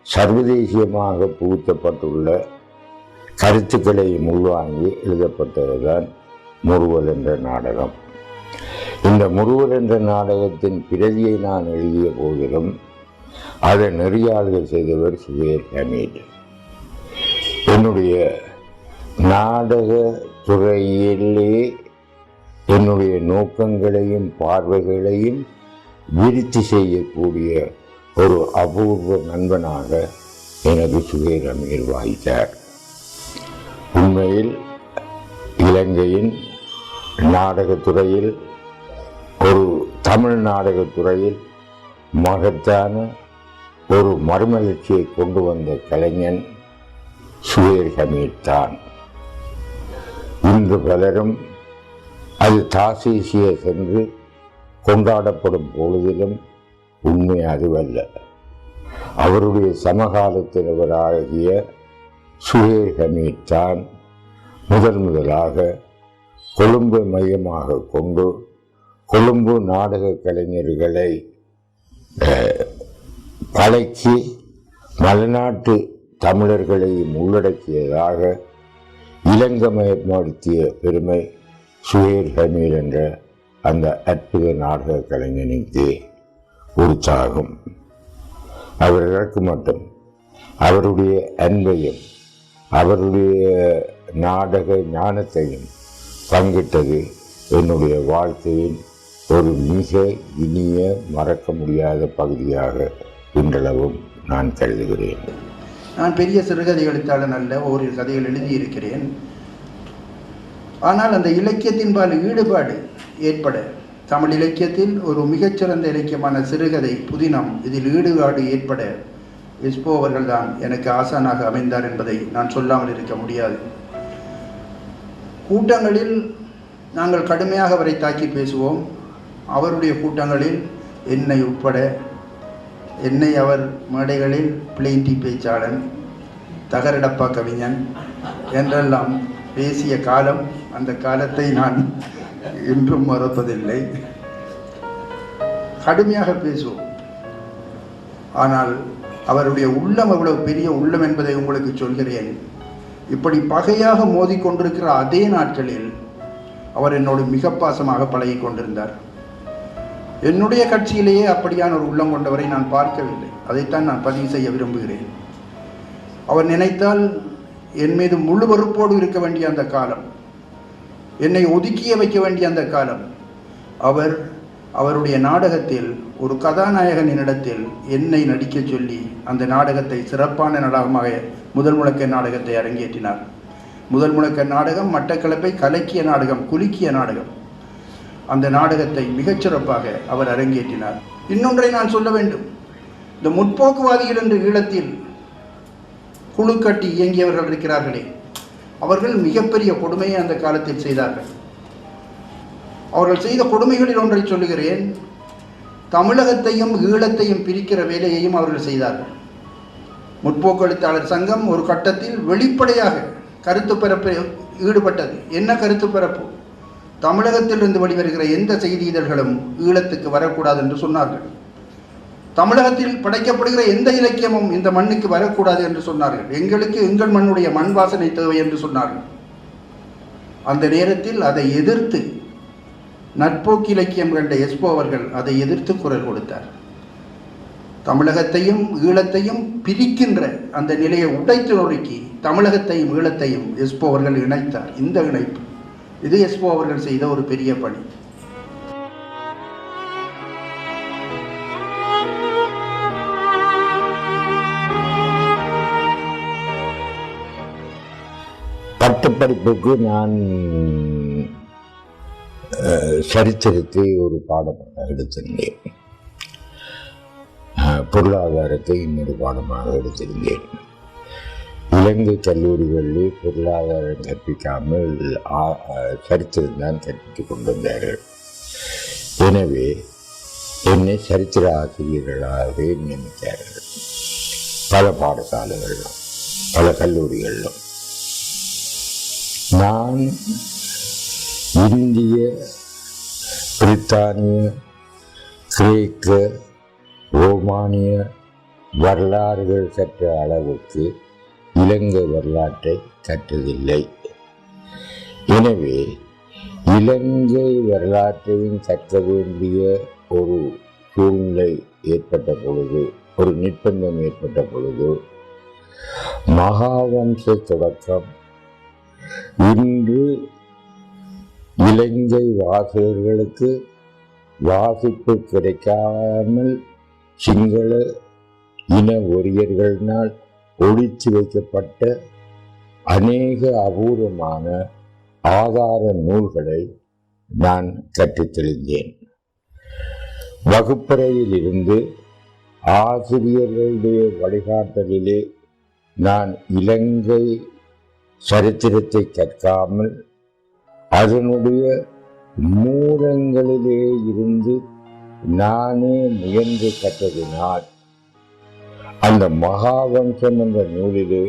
சர்வதேசியமாக புகுத்தப்பட்டுள்ள கருத்துக்களை உள்வாங்கி எழுதப்பட்டதுதான் முறுவல் என்ற நாடகம். இந்த முறுவல் என்ற நாடகத்தின் பிரதியை நான் எழுதிய போதிலும் அதை நெறியாளுகை செய்தவர் சுஹேல் ஹமீட். என்னுடைய நாடக துறையிலே என்னுடைய நோக்கங்களையும் பார்வைகளையும் விருத்தி செய்யக்கூடிய ஒரு அபூர்வ நண்பனாக எனக்கு சுஹேல் ஹமீட் வாய்த்தார். உண்மையில் இலங்கையின் நாடகத்துறையில், ஒரு தமிழ் நாடகத்துறையில் மகத்தான ஒரு மறுமலர்ச்சியை கொண்டு வந்த கலைஞன் சுஹேல் ஹமீட் தான். இன்று பலரும் அது தாசீசிய சென்று கொண்டாடப்படும் பொழுதிலும் உண்மை அதுவல்ல. அவருடைய சமகாலத்தினவராகிய சுஹேல் ஹமீட் தான் முதலாக கொழும்பு மையமாக கொண்டு கொழும்பு நாடக கலைஞர்களை பழக்கி மலைநாட்டு தமிழர்களையும் உள்ளடக்கியதாக இளங்கமயப்படுத்திய பெருமை சுஹேல் ஹமீட் என்ற அந்த அற்புத நாடக கலைஞனுக்கு உற்சாகம். அவர்களுக்கு மட்டும் அவருடைய அன்பையும் அவருடைய நாடக ஞானத்தையும் பங்கிட்டது என்னுடைய வாழ்க்கையின் ஒரு மிக இனிய மறக்க முடியாத பகுதியாக இன்றளவும் நான் கருதுகிறேன். நான் பெரிய சிறுகதை எழுத்தாளன் அல்ல, ஓரிரு கதைகள் எழுதியிருக்கிறேன். ஆனால் அந்த இலக்கியத்தின்பால் ஈடுபாடு ஏற்பட, தமிழ் இலக்கியத்தில் ஒரு மிகச்சிறந்த இலக்கியமான சிறுகதை புதினம், இதில் ஈடுபாடு ஏற்பட எஸ்போ அவர்கள்தான் எனக்கு ஆசானாக அமைந்தார் என்பதை நான் சொல்லாமல் இருக்க முடியாது. கூட்டங்களில் நாங்கள் கடுமையாக அவரை தாக்கி பேசுவோம். அவருடைய கூட்டங்களில் என்னை உட்பட, என்னை அவர் மேடைகளில் பிளெயின்டி பேச்சாளன், தகரடப்பா கவிஞன் என்றெல்லாம் பேசிய காலம், அந்த காலத்தை நான் இன்றும் மறப்பதில்லை. கடுமையாக பேசுவோம். ஆனால் அவருடைய உள்ளம் அவ்வளவு பெரிய உள்ளம் என்பதை உங்களுக்கு சொல்கிறேன். இப்படி பகையாக மோதிக்கொண்டிருக்கிற அதே நாட்களில் அவர் என்னோடு மிக பாசமாக பழகி கொண்டிருந்தார். என்னுடைய கட்சியிலேயே அப்படியான ஒரு உள்ளம் கொண்டவரை நான் பார்க்கவில்லை. அதைத்தான் நான் பதிவு செய்ய விரும்புகிறேன். அவர் நினைத்தால் என் மீது முழு வெறுப்போடு இருக்க வேண்டிய அந்த காலம், என்னை ஒதுக்கிய வைக்க வேண்டிய அந்த காலம், அவருடைய நாடகத்தில் ஒரு கதாநாயகனிடத்தில் என்னை நடிக்க சொல்லி அந்த நாடகத்தை சிறப்பான நாடகமாக முதல் முழக்க நாடகத்தை அரங்கேற்றினார். முதல் முழக்க நாடகம் மட்டக்களப்பை கலக்கிய நாடகம், குலுக்கிய நாடகம். அந்த நாடகத்தை மிகச்சிறப்பாக அவர் அரங்கேற்றினார். இன்னொன்றை நான் சொல்ல வேண்டும். இந்த முற்போக்குவாதிகள் என்று ஈழத்தில் குழு கட்டி இயங்கியவர்கள் இருக்கிறார்களே, அவர்கள் மிகப்பெரிய கொடுமையை அந்த காலத்தில் செய்தார்கள். அவர்கள் செய்த கொடுமைகளில் ஒன்றை சொல்லுகிறேன். தமிழகத்தையும் ஈழத்தையும் பிரிக்கிற வேலையையும் அவர்கள் செய்தார்கள். முற்போக்கு எழுத்தாளர் சங்கம் ஒரு கட்டத்தில் வெளிப்படையாக கருத்து பரப்பு ஈடுபட்டது. என்ன கருத்து பரப்பு? தமிழகத்திலிருந்து வெளிவருகிற எந்த செய்தி இதழ்களும் ஈழத்துக்கு வரக்கூடாது என்று சொன்னார்கள். தமிழகத்தில் படைக்கப்படுகிற எந்த இலக்கியமும் இந்த மண்ணுக்கு வரக்கூடாது என்று சொன்னார்கள். எங்களுக்கு எங்கள் மண்ணுடைய மண் வாசனை தேவை என்று சொன்னார்கள். அந்த நேரத்தில் அதை எதிர்த்து நற்போக்கு இலக்கியம் கண்ட எஸ்போ அவர்கள் அதை எதிர்த்து குரல் கொடுத்தார். தமிழகத்தையும் ஈழத்தையும் பிரிக்கின்ற அந்த நிலையை உடைத்து நொறுக்கி தமிழகத்தையும் ஈழத்தையும் எஸ்போ அவர்கள் இணைத்தார். இந்த இணைப்பு இது எஸ்போ அவர்கள் செய்த ஒரு பெரிய பணி. பட்டப்படிப்புக்கு நான் சரித்திரத்தை ஒரு பாடமாக எடுத்திருந்தேன், பொருளாதாரத்தை இன்னொரு பாடமாக எடுத்திருந்தேன். இலங்கை கல்லூரிகளில் பொருளாதாரம் கற்பிக்காமல் சரித்திரம் தான் கற்பித்துக் கொண்டிருந்தார்கள். எனவே என்னை சரித்திர ஆசிரியர்களாகவே நியமித்தார்கள். பல பாடசாலைகளிலும் பல கல்லூரிகளிலும் நான் இந்திய, பிரித்தானிய, கிரேக்க, ரோமானிய வரலாறுகள் கற்ற அளவுக்கு இலங்கை வரலாற்றை கற்றதில்லை. எனவே இலங்கை வரலாற்றையும் கற்க வேண்டிய ஒரு சூழ்நிலை ஏற்பட்ட பொழுது, ஒரு நிர்பந்தம் ஏற்பட்ட பொழுது, மகாவம்ச தொடக்கம் இன்று இலங்கை வாசகர்களுக்கு வாசிப்பு கிடைக்காமல் சிங்கள இன வெறியர்களினால் ஒழித்து வைக்கப்பட்ட அநேக அபூர்வமான ஆதார நூல்களை நான் கற்றுத் தெளிந்தேன். வகுப்பறையில் இருந்து ஆசிரியர்களுடைய வழிகாட்டலிலே நான் இலங்கை சரித்திரத்தை கற்காமல் அதனுடைய மூலங்களிலே இருந்து நானே முயன்று கற்றதினால் அந்த மகாவம்சம் என்ற நூலிலே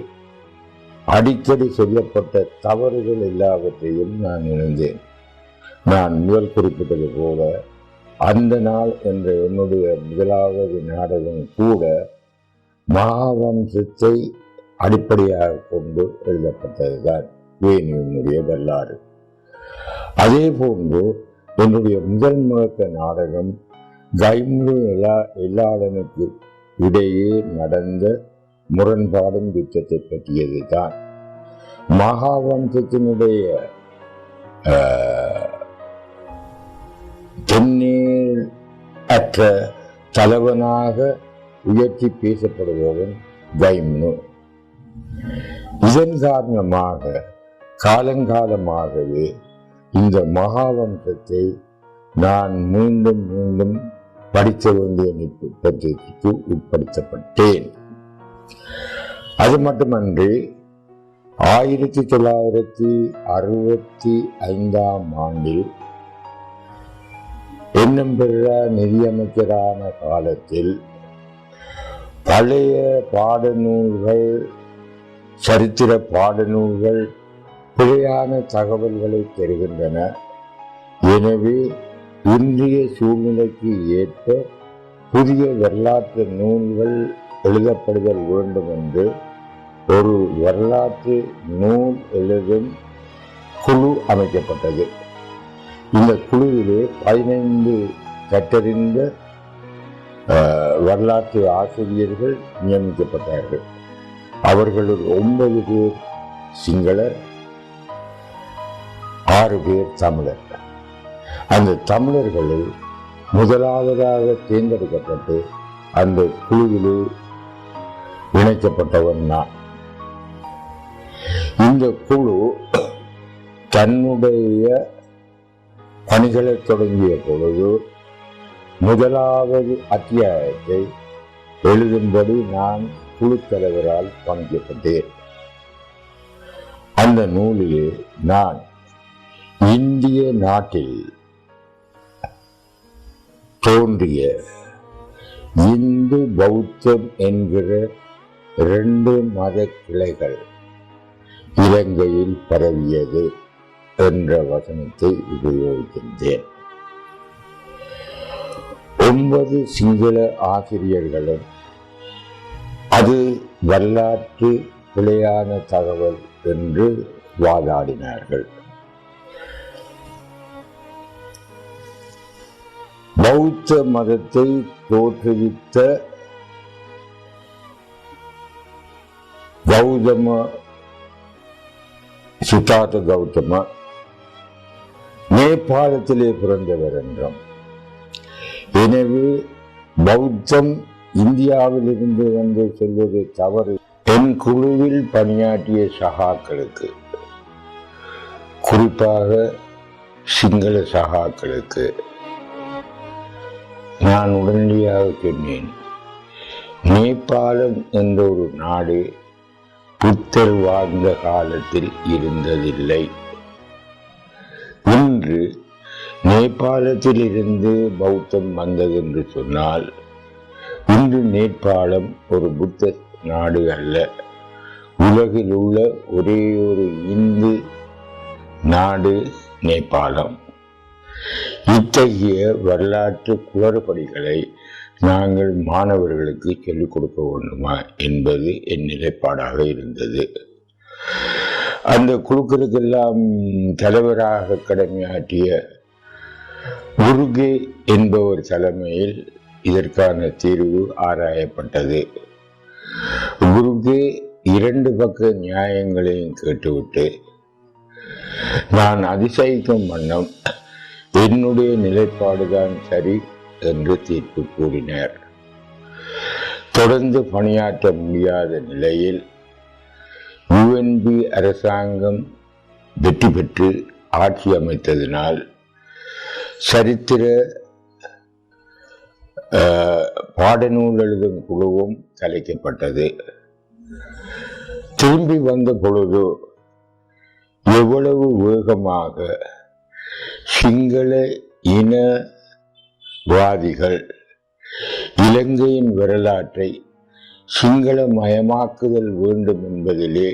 அடிக்கடி சொல்லப்பட்ட தவறுகள் எல்லாவற்றையும் நான் இணைந்தேன். நான் முதல் குறிப்பிட்டது போல அந்த நாள் என்ற என்னுடைய முதலாவது நாடகம் கூட மகாவம்சத்தை அடிப்படையாக கொண்டு எழுதப்பட்டதுதான் வேணியினுடைய வரலாறு. அதே போன்று என்னுடைய முதல் முழக்க நாடகம் கைமுழு எல்லாளனுக்கு இடையே நடந்த முரண்பாடும் யுத்தத்தை பற்றியது தான். மகாவம்சத்தினுடைய தென்னேல் அற்ற தலைவனாக உயர்த்தி பேசப்படுபவன் கைம்னு. இதன் காரணமாக காலங்காலமாகவே இந்த மகாவம்சத்தை நான் மீண்டும் மீண்டும் படிக்க வேண்டிய நிர்பந்தத்திற்கு உட்படுத்தப்பட்டேன். அது மட்டுமன்றி 1965 ஆண்டில் எண்ணம் பெற நிதியமைச்சரான காலத்தில் பழைய பாடநூல்கள், சரித்திர பாடநூல்கள் பிழையான தகவல்களை தருகின்றன. எனவே இன்றைய சூழ்நிலைக்கு ஏற்ப புதிய வரலாற்று நூல்கள் எழுதப்படுதல் வேண்டும் என்று ஒரு வரலாற்று நூல் எழுதும் குழு அமைக்கப்பட்டது. இந்த குழுவிலே 15 கற்றறிந்த வரலாற்று ஆசிரியர்கள் நியமிக்கப்பட்டார்கள். அவர்களுள் 9 பேர் சிங்களர், 6 பேர் தமிழர். அந்த தமிழர்களில் முதலாவதாக தேர்ந்தெடுக்கப்பட்டு அந்த குழுவிலே இணைக்கப்பட்டவன் நான். இந்த குழு தன்னுடைய பணிகளை தொடங்கிய பொழுது முதலாவது அத்தியாயத்தை எழுதும்படி நான் குழு தலைவரால் பணிக்கப்பட்டேன். அந்த நூலிலே நான் இந்திய நாட்டில் தோன்றிய இந்து பௌத்தம் என்கிற 2 மத கிளைகள் இலங்கையில் பரவியது என்ற வசனத்தை உபயோகிக்கின்றேன். 9 சிங்கள ஆசிரியர்களும் அது வரலாற்று பிழையான தகவல் என்று வாதாடினார்கள். பௌத்த மதத்தை தோற்றுவித்த சித்தார்த்த கௌதம நேபாளத்திலே பிறந்தவர் என்றும், எனவே பௌத்தம் இந்தியாவிலிருந்து வந்து சொல்வது தவறு. என் குழுவில் பணியாற்றிய சகாக்களுக்கு, குறிப்பாக சிங்கள சகாக்களுக்கு நான் உடனடியாக சொன்னேன், நேபாளம் என்ற ஒரு நாடு புத்தர் வாழ்ந்த காலத்தில் இருந்ததில்லை. இன்று நேபாளத்தில் இருந்து பௌத்தம் வந்தது என்று சொன்னால், இன்று நேபாளம் ஒரு புத்த நாடு அல்ல, உலகில் உள்ள ஒரே ஒரு இந்து நாடு நேபாளம். இத்தகைய வரலாற்று குளறுபடிகளை நாங்கள் மாணவர்களுக்கு சொல்லிக் கொடுக்க வேண்டுமா என்பது என் நிலைப்பாடாக இருந்தது. அந்த குழுக்களுக்கெல்லாம் தலைவராக கடமையாற்றிய குருகே என்பவர் தலைமையில் இதற்கான தீர்வு ஆராயப்பட்டது. குருகே 2 பக்க நியாயங்களையும் கேட்டுவிட்டு நான் அதிசயிக்கும் வண்ணம் என்னுடைய நிலைப்பாடுதான் சரி என்று தீர்ப்பு கூறினார். தொடர்ந்து பணியாற்ற முடியாத நிலையில் UNP அரசாங்கம் வெற்றி பெற்று ஆட்சி அமைத்ததினால் சரித்திர பாடநூல் எழுதும் குழுவும் கலைக்கப்பட்டது. திரும்பி வந்த பொழுது எவ்வளவு வேகமாக சிங்கள இனவாதிகள் இலங்கையின் வரலாற்றை சிங்களமயமாக்குதல் வேண்டும் என்பதிலே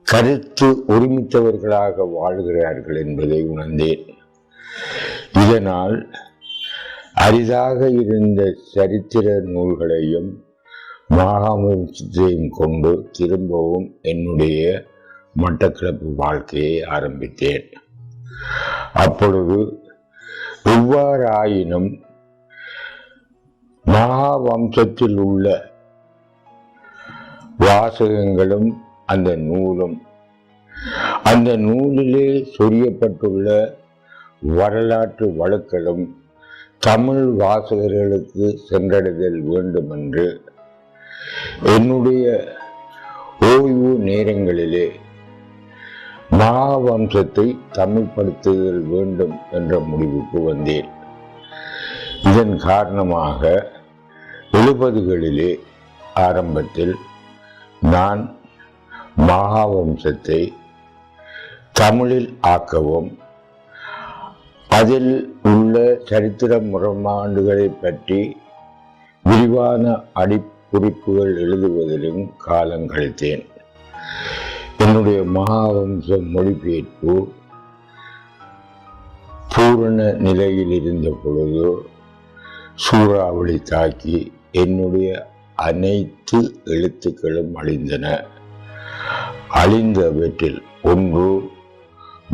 கருத்து ஒருமித்தவர்களாக வாழ்கிறார்கள் என்பதை உணர்ந்தேன். இதனால் அரிதாக இருந்த சரித்திர நூல்களையும் மகாவம்சத்தையும் கொண்டு திரும்பவும் என்னுடைய மட்டக்களப்பு வாழ்க்கையை ஆரம்பித்தேன். அப்பொழுது எவ்வாறாயினும் மகாவம்சத்தில் உள்ள வாசகங்களும் அந்த நூலும், அந்த நூலிலே சொரியப்பட்டுள்ள வரலாற்று வழக்களும் தமிழ் வாசகர்களுக்கு சென்றடைதல் வேண்டும் என்று என்னுடைய ஓய்வு நேரங்களிலே மகாவம்சத்தை தமிழ்படுத்துதல் வேண்டும் என்ற முடிவுக்கு வந்தேன். இதன் காரணமாக 70களிலே ஆரம்பத்தில் நான் மகாவம்சத்தை தமிழில் ஆக்கவும் அதில் உள்ள சரித்திர முரண்பாடுகளை பற்றி விரிவான அடிக்குறிப்புகள் எழுதுவதிலும் காலம் கழித்தேன். என்னுடைய மகாவம்ச மொழிபெயர்ப்பு பூரண நிலையில் இருந்த பொழுது சூறாவளி தாக்கி என்னுடைய அனைத்து எழுத்துக்களும் அழிந்தன. அழிந்தவற்றில் ஒன்று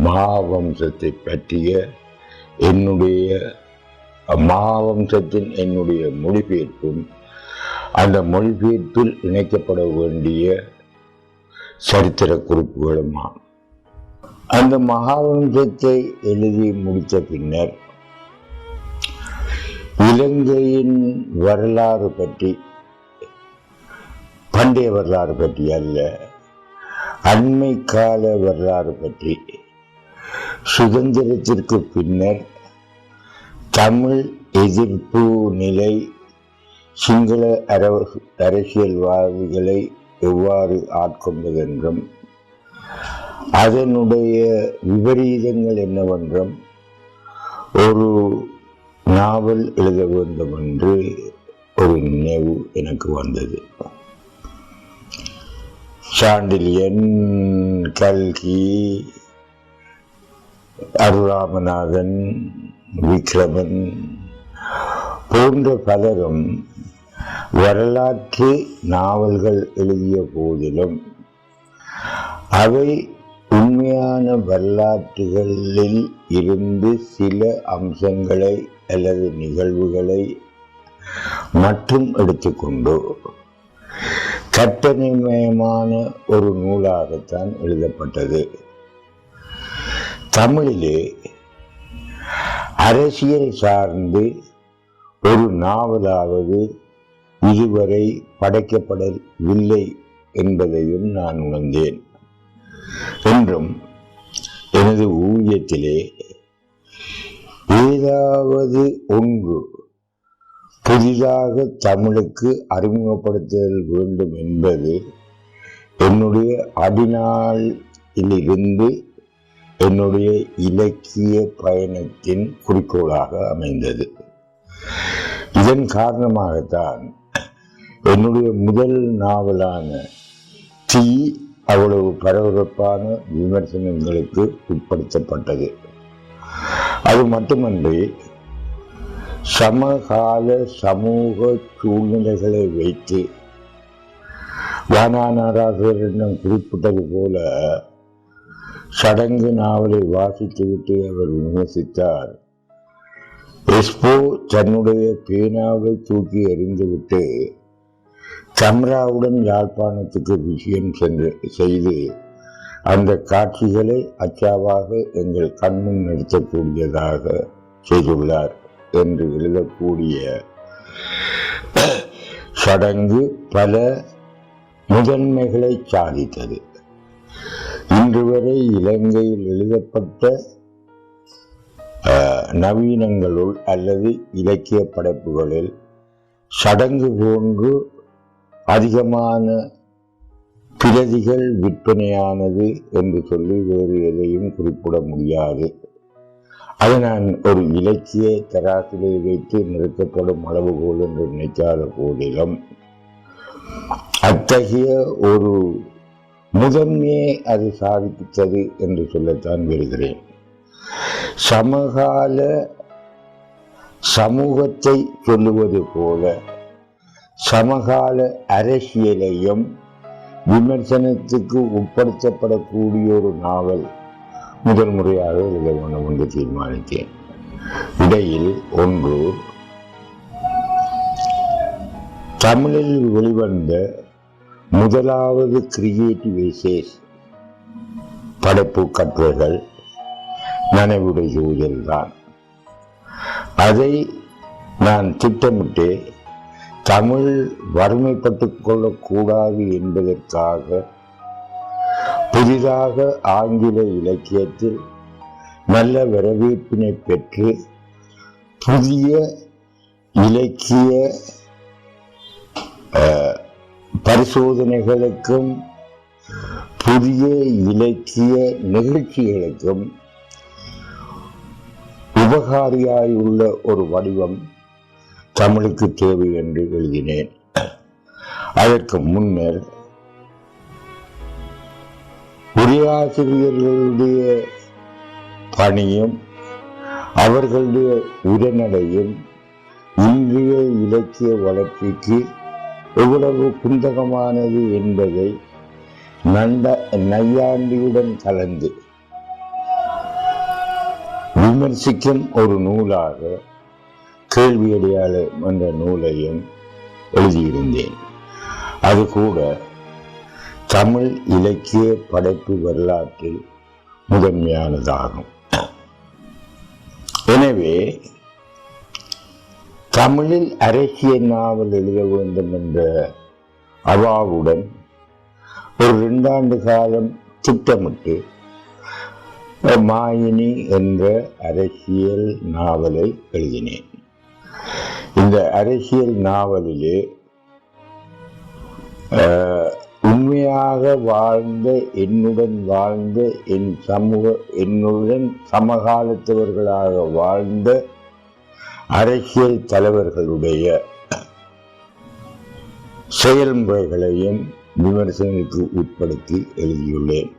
மகாவம்சத்தை பற்றிய என்னுடைய மகாவம்சத்தின் என்னுடைய மொழிபெயர்ப்பும் அந்த மொழிபெயர்ப்பில் இணைக்கப்பட வேண்டிய சரித்திர குறிப்புகளுமா. அந்த மகாவம்சத்தை எழுதி முடித்த பின்னர் இலங்கையின் வரலாறு பற்றி, பண்டைய வரலாறு பற்றி அல்ல, அண்மை கால வரலாறு பற்றி, சுதந்திரத்திற்கு பின்னர் தமிழ் எதிர்ப்பு நிலை சிங்கள அரசியல்வாதிகளை எவ்வாறு ஆட்கொண்டதென்றும் அதனுடைய விபரீதங்கள் என்னவென்றும் ஒரு நாவல் எழுத வேண்டும் என்று ஒரு நினைவு எனக்கு வந்தது. சாண்டில்யன், கல்கி, அருள்ராமநாதன், விக்ரமன் போன்ற பலரும் வரலாற்று நாவல்கள் எழுதிய போதிலும் அவை உண்மையான வரலாற்றுகளில் இருந்து சில அம்சங்களை அல்லது நிகழ்வுகளை மட்டும் எடுத்துக்கொண்டு கற்பனைமயமான ஒரு நூலாகத்தான் எழுதப்பட்டது. தமிழிலே அரசியல் சார்ந்து ஒரு நாவலாவது இதுவரை படைக்கப்படவில்லை என்பதையும் நான் உணர்ந்தேன். என்றும் எனது ஊழியத்திலே ஏதாவது ஒன்று புதிதாக தமிழுக்கு அறிமுகப்படுத்தல் வேண்டும் என்பது என்னுடைய அடிநாளிலிருந்து என்னுடைய இலக்கிய பயணத்தின் குறிக்கோளாக அமைந்தது. இதன் காரணமாகத்தான் என்னுடைய முதல் நாவலான தீ அவ்வளவு பரபரப்பான விமர்சனங்களுக்கு உட்படுத்தப்பட்டது. அது மட்டுமன்றி சமகால சமூக சூழ்நிலைகளை வைத்து வானாநாராசரிடம் குறிப்பிட்டது போல சடங்கு நாவலை வாசித்துவிட்டு அவர் விமர்சித்தார். எஸ்போ தன்னுடைய பேனாவை தூக்கி எறிந்துவிட்டு கம்ராவுடன் யாழ்ப்பாணத்துக்கு விஷயம் செய்து அந்த காட்சிகளை அச்சாவாக எங்கள் கண்முன் நிறுத்தக்கூடியதாக செய்துள்ளார் என்று எழுதக்கூடிய சடங்கு பல முதன்மைகளை சாதித்தது. இன்று வரை இலங்கையில் எழுதப்பட்ட நவீனங்களுள் அல்லது இலக்கிய படைப்புகளில் சடங்கு போன்று அதிகமான பிரதிகள் விற்பனையானது என்று சொல்லி வேறு எதையும் குறிப்பிட முடியாது. அதை நான் ஒரு இலக்கிய தராசிலை வைத்து நிறுத்தப்படும் அளவுகோல் என்று நினைக்காத போதிலும் அத்தகைய ஒரு முதன்மையை அது சாதித்தது என்று சொல்லத்தான் வருகிறேன். சமகால சமூகத்தை சொல்லுவது போல சமகால அரசியலையும் விமர்சனத்துக்கு உட்படுத்தப்படக்கூடிய ஒரு நாவல் முதல் முறையாக எழுத வேண்டும் என்று தீர்மானித்தேன். இடையில் ஒன்று தமிழில் வெளிவந்த முதலாவது கிரியேட்டிவ் எஸ்ஸேஸ் படைப்பு கட்டுரைகள் நனவுடைய சூழல்தான். அதை நான் திட்டமிட்டு தமிழ் வறுமைப்பட்டுக் கொள்ளக்கூடாது என்பதற்காக புதிதாக ஆங்கில இலக்கியத்தில் நல்ல வரவேற்பினை பெற்று புதிய இலக்கிய பரிசோதனைகளுக்கும் புதிய இலக்கிய நிகழ்ச்சிகளுக்கும் உபகாரியாயுள்ள ஒரு வடிவம் தமிழுக்கு தேவை என்று எழுதினேன். அதற்கு முன்னர் உரையாசிரியர்களுடைய பணியும் அவர்களுடைய உரைநடையும் இன்றைய இலக்கிய வளர்ச்சிக்கு எவ்வளவு குந்தகமானது என்பதை நையாண்டியுடன் கலந்து விமர்சிக்கும் ஒரு நூலாக கேள்வி அடையாளம் என்ற நூலையும் எழுதியிருந்தேன். அது கூட தமிழ் இலக்கிய படைப்பு வரலாற்றில் முதன்மையானதாகும். எனவே தமிழில் அரசியல் நாவல் எழுத வேண்டும் என்ற அவாவுடன் ஒரு 2 ஆண்டு காலம் திட்டமிட்டு மாயினி என்ற அரசியல் நாவலை எழுதினேன். இந்த அரசியல் நாவலிலே உண்மையாக வாழ்ந்த, என்னுடன் வாழ்ந்த, என்னுடன் சமகாலத்தவர்களாக வாழ்ந்த அரசியல் தலைவர்களுடைய செயல்முறைகளையும் விமர்சனத்துக்கு உட்படுத்தி எழுதியுள்ளேன்.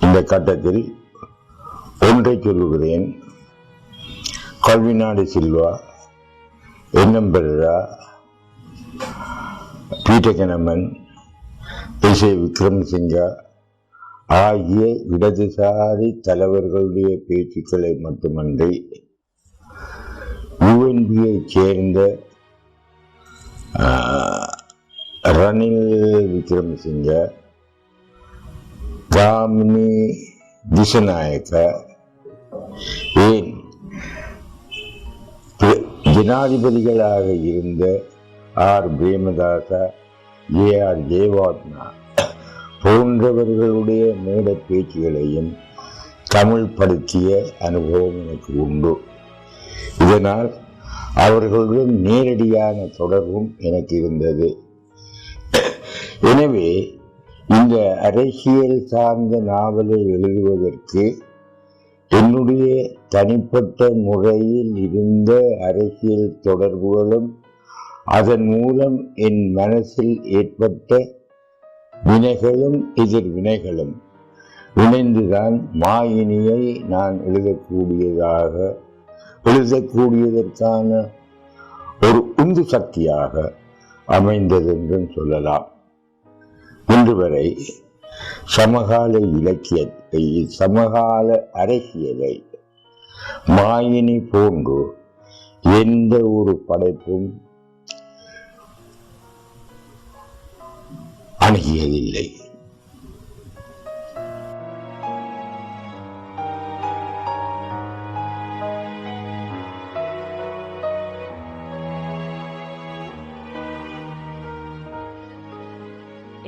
இந்த கட்டத்தில் ஒன்றை சொல்லுகிறேன். கல்விநாடு Silva, nm பெரரா, Peter Keuneman, SA. Wickremesinghe ஆகிய இடதுசாரி தலைவர்களுடைய பேச்சுக்களை மட்டுமன்றி யுஎன்பியை சேர்ந்த ரணில் விக்ரமசிங்க, காமினி திசநாயக்க, ஏன் ஜனாதிபதிகளாக இருந்த ஆர் பிரேமதாசா, ஏஆர் ஜெயவர்தனா போன்றவர்களுடைய மேட பேச்சுகளையும் தமிழ் படுத்திய அனுபவம் எனக்கு உண்டு. இதனால் அவர்களுடன் நேரடியான தொடர்பும் எனக்கு இருந்தது. எனவே இந்த அரசியல் சார்ந்த நாவலை எழுதுவதற்கு என்னுடைய தனிப்பட்ட முறையில் இருந்த அரசியல் தொடர்புகளும் அதன் மூலம் என் மனசில் ஏற்பட்ட வினைகளும் எதிர்வினைகளும் இணைந்துதான் மாயினியை நான் எழுதக்கூடியதற்கான ஒரு உந்து சக்தியாக அமைந்தது என்றும் சொல்லலாம். இன்று வரை சமகால இலக்கியத்தை, சமகால அரசியலை மாயினி போன்று எந்த ஒரு படைப்பும் அணுகியதில்லை.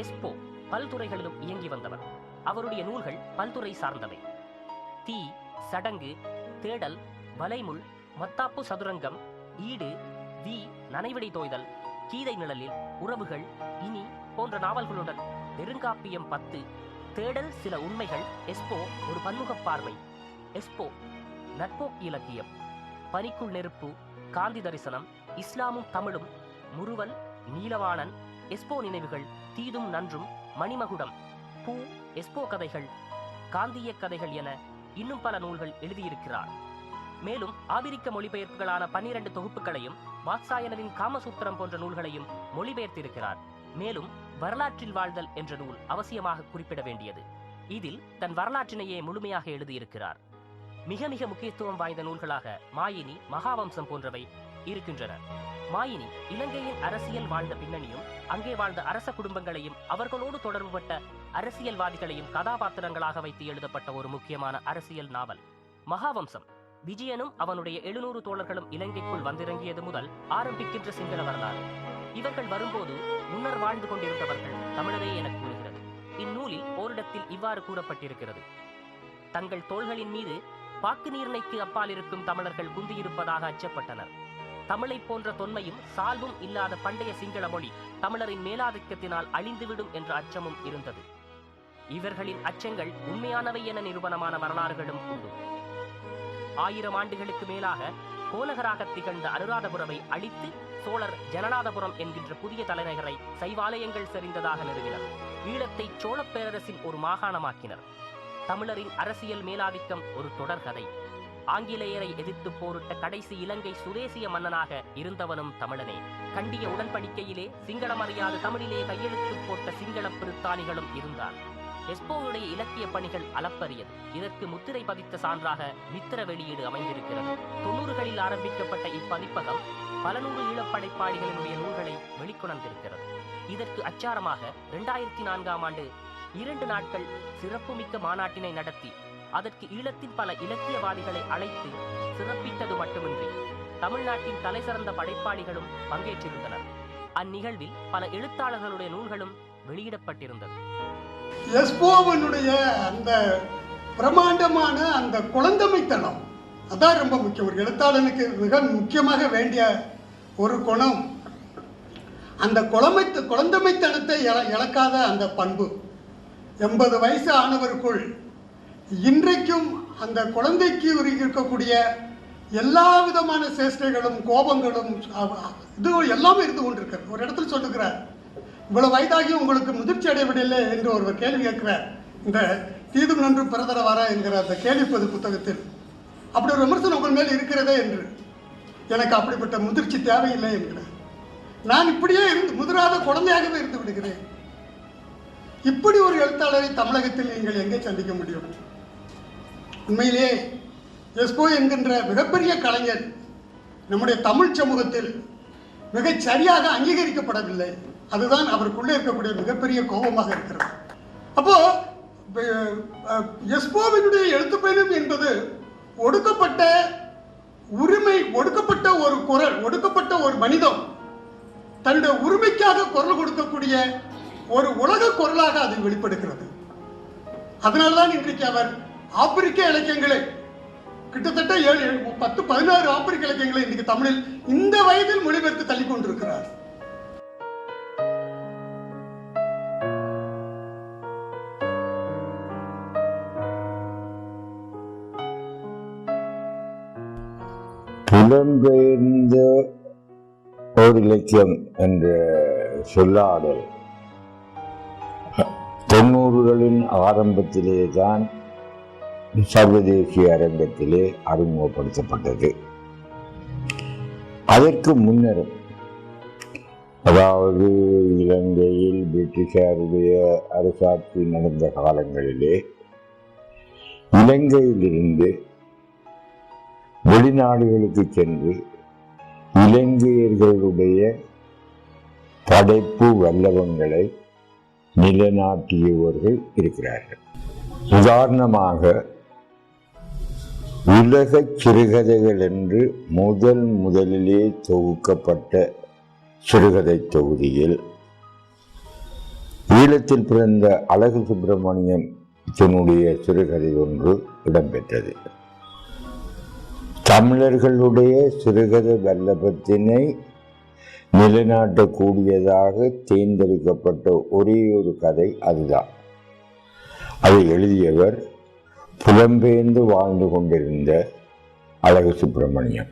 எஸ்போ பல்துறைகளிலும் இயங்கி வந்தவர். அவருடைய நூல்கள் பல்துறை சார்ந்தவை. தீ, சடங்கு, தேடல், வலைமுள், மத்தாப்பு சதுரங்கம், ஈடு, வி, நனைவிடை தோய்தல், கீதை நிழலில், உறவுகள், இனி போன்ற நாவல்களுடன் நெருங்காப்பியம் 10, தேடல், சில உண்மைகள், எஸ்போ ஒரு பன்முக பார்வை, எஸ்போ நட்போக்கு இலக்கியம், பனிக்குள் நெருப்பு, காந்தி தரிசனம், இஸ்லாமும் தமிழும், முறுவல், நீலவாணன், எஸ்போ நினைவுகள், தீதும் நன்றும், மணிமகுடம், பூ, எஸ்போ கதைகள், காந்திய கதைகள் என இன்னும் பல நூல்கள் எழுதியிருக்கிறார். மேலும் ஆபிரிக்க மொழிபெயர்ப்புகளான 12 தொகுப்புகளையும், வாத்சாயனரின் காமசூத்திரம் போன்ற நூல்களையும் மொழிபெயர்த்திருக்கிறார். மேலும் வரலாற்றில் வாழ்தல் என்ற நூல் அவசியமாக குறிப்பிட வேண்டியது. இதில் தன் வரலாற்றினையே முழுமையாக எழுதியிருக்கிறார். மிக மிக முக்கியத்துவம் வாய்ந்த நூல்களாக மாயினி, மகாவம்சம் போன்றவை இருக்கின்றன. மாயினி இலங்கையின் அரசியல் வாழ்ந்த பின்னணியும், அங்கே வாழ்ந்த அரச குடும்பங்களையும், அவர்களோடு தொடர்புபட்ட அரசியல்வாதிகளையும் கதாபாத்திரங்களாக வைத்து எழுதப்பட்ட ஒரு முக்கியமான அரசியல் நாவல். மகாவம்சம் விஜயனும் அவனுடைய 700 தோழர்களும் இலங்கைக்குள் வந்திறங்கியது முதல் ஆரம்பிக்கின்ற சிங்கள வரலாறு. இவர்கள் வரும்போது முன்னர் வாழ்ந்து கொண்டிருந்தவர்கள் தமிழரே என கூறுகிறது. இந்நூலில் ஓரிடத்தில் இவ்வாறு கூறப்பட்டிருக்கிறது: தங்கள் தோள்களின் மீது பாக்கு நீர்ணைக்கு அப்பால் இருக்கும் தமிழர்கள் குந்தியிருப்பதாக அச்சப்பட்டனர். தமிழை போன்ற தொன்மையும் சால்பும் இல்லாத பண்டைய சிங்கள மொழி தமிழரின் மேலாதிக்கத்தினால் அழிந்துவிடும் என்ற அச்சமும் இருந்தது. இவர்களின் அச்சங்கள் உண்மையானவை என நிரூபணமான வரலாறுகளும் உண்டு. 1000 ஆண்டுகளுக்கு மேலாக கோநகராக திகழ்ந்த அனுராதபுரமை அழித்து சோழர் ஜனநாதபுரம் என்கின்ற புதிய தலைநகரை சைவாலயங்கள் செறிந்ததாக நிறுவினர். ஈழத்தை சோழப் பேரரசின் ஒரு மாகாணமாக்கினர். தமிழரின் அரசியல் மேலாதிக்கம் ஒரு தொடர்கதை. ஆங்கிலேயரை எதிர்த்து போரிட்ட கடைசி இலங்கை சுதேசிய மன்னனாக இருந்தவனும் தமிழனே. கண்டிய உடன்படிக்கையிலே சிங்களம் அறியாது தமிழிலே கையெழுத்து போட்ட சிங்கள பிரித்தானிகளும் இருந்தார். எஸ்போவுடைய இலக்கிய பணிகள் அளப்பரியது. இதற்கு முத்திரை பதித்த சான்றாக மித்திர வெளியீடு அமைந்திருக்கிறது. 90களில் ஆரம்பிக்கப்பட்ட இப்பதிப்பகம் பல நூறு ஈழப்படைப்பாளிகளினுடைய நூல்களை வெளிக்கொணர்ந்திருக்கிறது. இதற்கு அச்சாரமாக 2004ஆம் ஆண்டு 2 நாட்கள் சிறப்புமிக்க மாநாட்டினை நடத்தி அதற்கு ஈழத்தின் பல இலக்கியவாதிகளை அழைத்து சிறப்பித்தது மட்டுமின்றி தமிழ்நாட்டின் தலை சிறந்த படைப்பாளிகளும் பங்கேற்றிருந்தனர். அந்நிகழ்வில் பல எழுத்தாளர்களுடைய நூல்களும் வெளியிடப்பட்டிருந்தது. எஸ்போவனுடைய அந்த பிரமாண்டமான அந்த குழந்தமைத்தனம் அதான் ரொம்ப முக்கியம். ஒரு எழுத்தாளனுக்கு மிக முக்கியமாக வேண்டிய ஒரு குணம் அந்த குழந்தமைத்தனத்தை இழக்காத அந்த பண்பு. 80 வயசு ஆனவருக்குள் இன்றைக்கும் அந்த குழந்தைக்கு இருக்கக்கூடிய எல்லா விதமான சேஷ்டைகளும் கோபங்களும் இது எல்லாமே இருந்து கொண்டிருக்கிறது. ஒரு இடத்துல சொல்லுகிறார், இவ்வளவு வயதாகி உங்களுக்கு முதிர்ச்சி அடையவில்லை என்று ஒருவர் கேள்வி கேட்கிறார். இந்த தீதும் நன்று பிறதரவாரா என்கிற அந்த கேள்விப்பது புத்தகத்தில் அப்படி ஒரு விமர்சனம் உங்கள் மேல் இருக்கிறதே என்று. எனக்கு அப்படிப்பட்ட முதிர்ச்சி தேவையில்லை என்கிறார். நான் இப்படியே முதிராத குழந்தையாகவே இருந்து விடுகிறேன். இப்படி ஒரு எழுத்தாளரை தமிழகத்தில் நீங்கள் எங்கே சந்திக்க முடியும்? உண்மையிலே எஸ்போ என்கின்ற மிகப்பெரிய கலைஞர் நம்முடைய தமிழ் சமூகத்தில் மிகச் சரியாக அங்கீகரிக்கப்படவில்லை. அதுதான் அவருக்குள்ளே இருக்கக்கூடிய மிகப்பெரிய கோபமாக இருக்கிறது. அப்போ எஸ்போவினுடைய எழுத்து பயணம் என்பது ஒடுக்கப்பட்ட உரிமை, ஒடுக்கப்பட்ட ஒரு குரல், ஒடுக்கப்பட்ட ஒரு மனிதம் தன்னுடைய உரிமைக்காக குரல் கொடுக்கக்கூடிய ஒரு உலக குரலாக அது வெளிப்படுகிறது. அதனால்தான் இன்றைக்கு அவர் ஆப்பிரிக்க இலக்கியங்களை கிட்டத்தட்ட 10-16 ஆப்பிரிக்க இலக்கியங்களை இன்றைக்கு தமிழில் இந்த வயதில் மொழிபெயர்த்து தள்ளி கொண்டிருக்கிறார். புலம்பெயர்ந்த ஒரு இலக்கியம் என்ற சொல்லாடல் 90களின் ஆரம்பத்திலே தான் சர்வதேசிய அரங்கத்திலே அறிமுகப்படுத்தப்பட்டது. அதற்கு முன்னர், அதாவது இலங்கையில் பிரிட்டிஷாருடைய அரசாட்சி நடந்த காலங்களிலே இலங்கையிலிருந்து வெளிநாடுகளுக்கு சென்று இலங்கையர்களுடைய படைப்பு வல்லவங்களை நிலைநாட்டியவர்கள் இருக்கிறார்கள். உதாரணமாக உலக சிறுகதைகள் என்று முதலிலே தொகுக்கப்பட்ட சிறுகதை தொகுதியில் ஈழத்தில் பிறந்த அழகு சுப்பிரமணியம் தன்னுடைய சிறுகதை ஒன்று இடம்பெற்றது. தமிழர்களுடைய சிறுகதை வல்லபத்தினை நிலைநாட்டக்கூடியதாக தேர்ந்தெடுக்கப்பட்ட ஒரே ஒரு கதை அதுதான். அதை எழுதியவர் புலம்பெயர்ந்து வாழ்ந்து கொண்டிருந்த அழகு சுப்பிரமணியம்.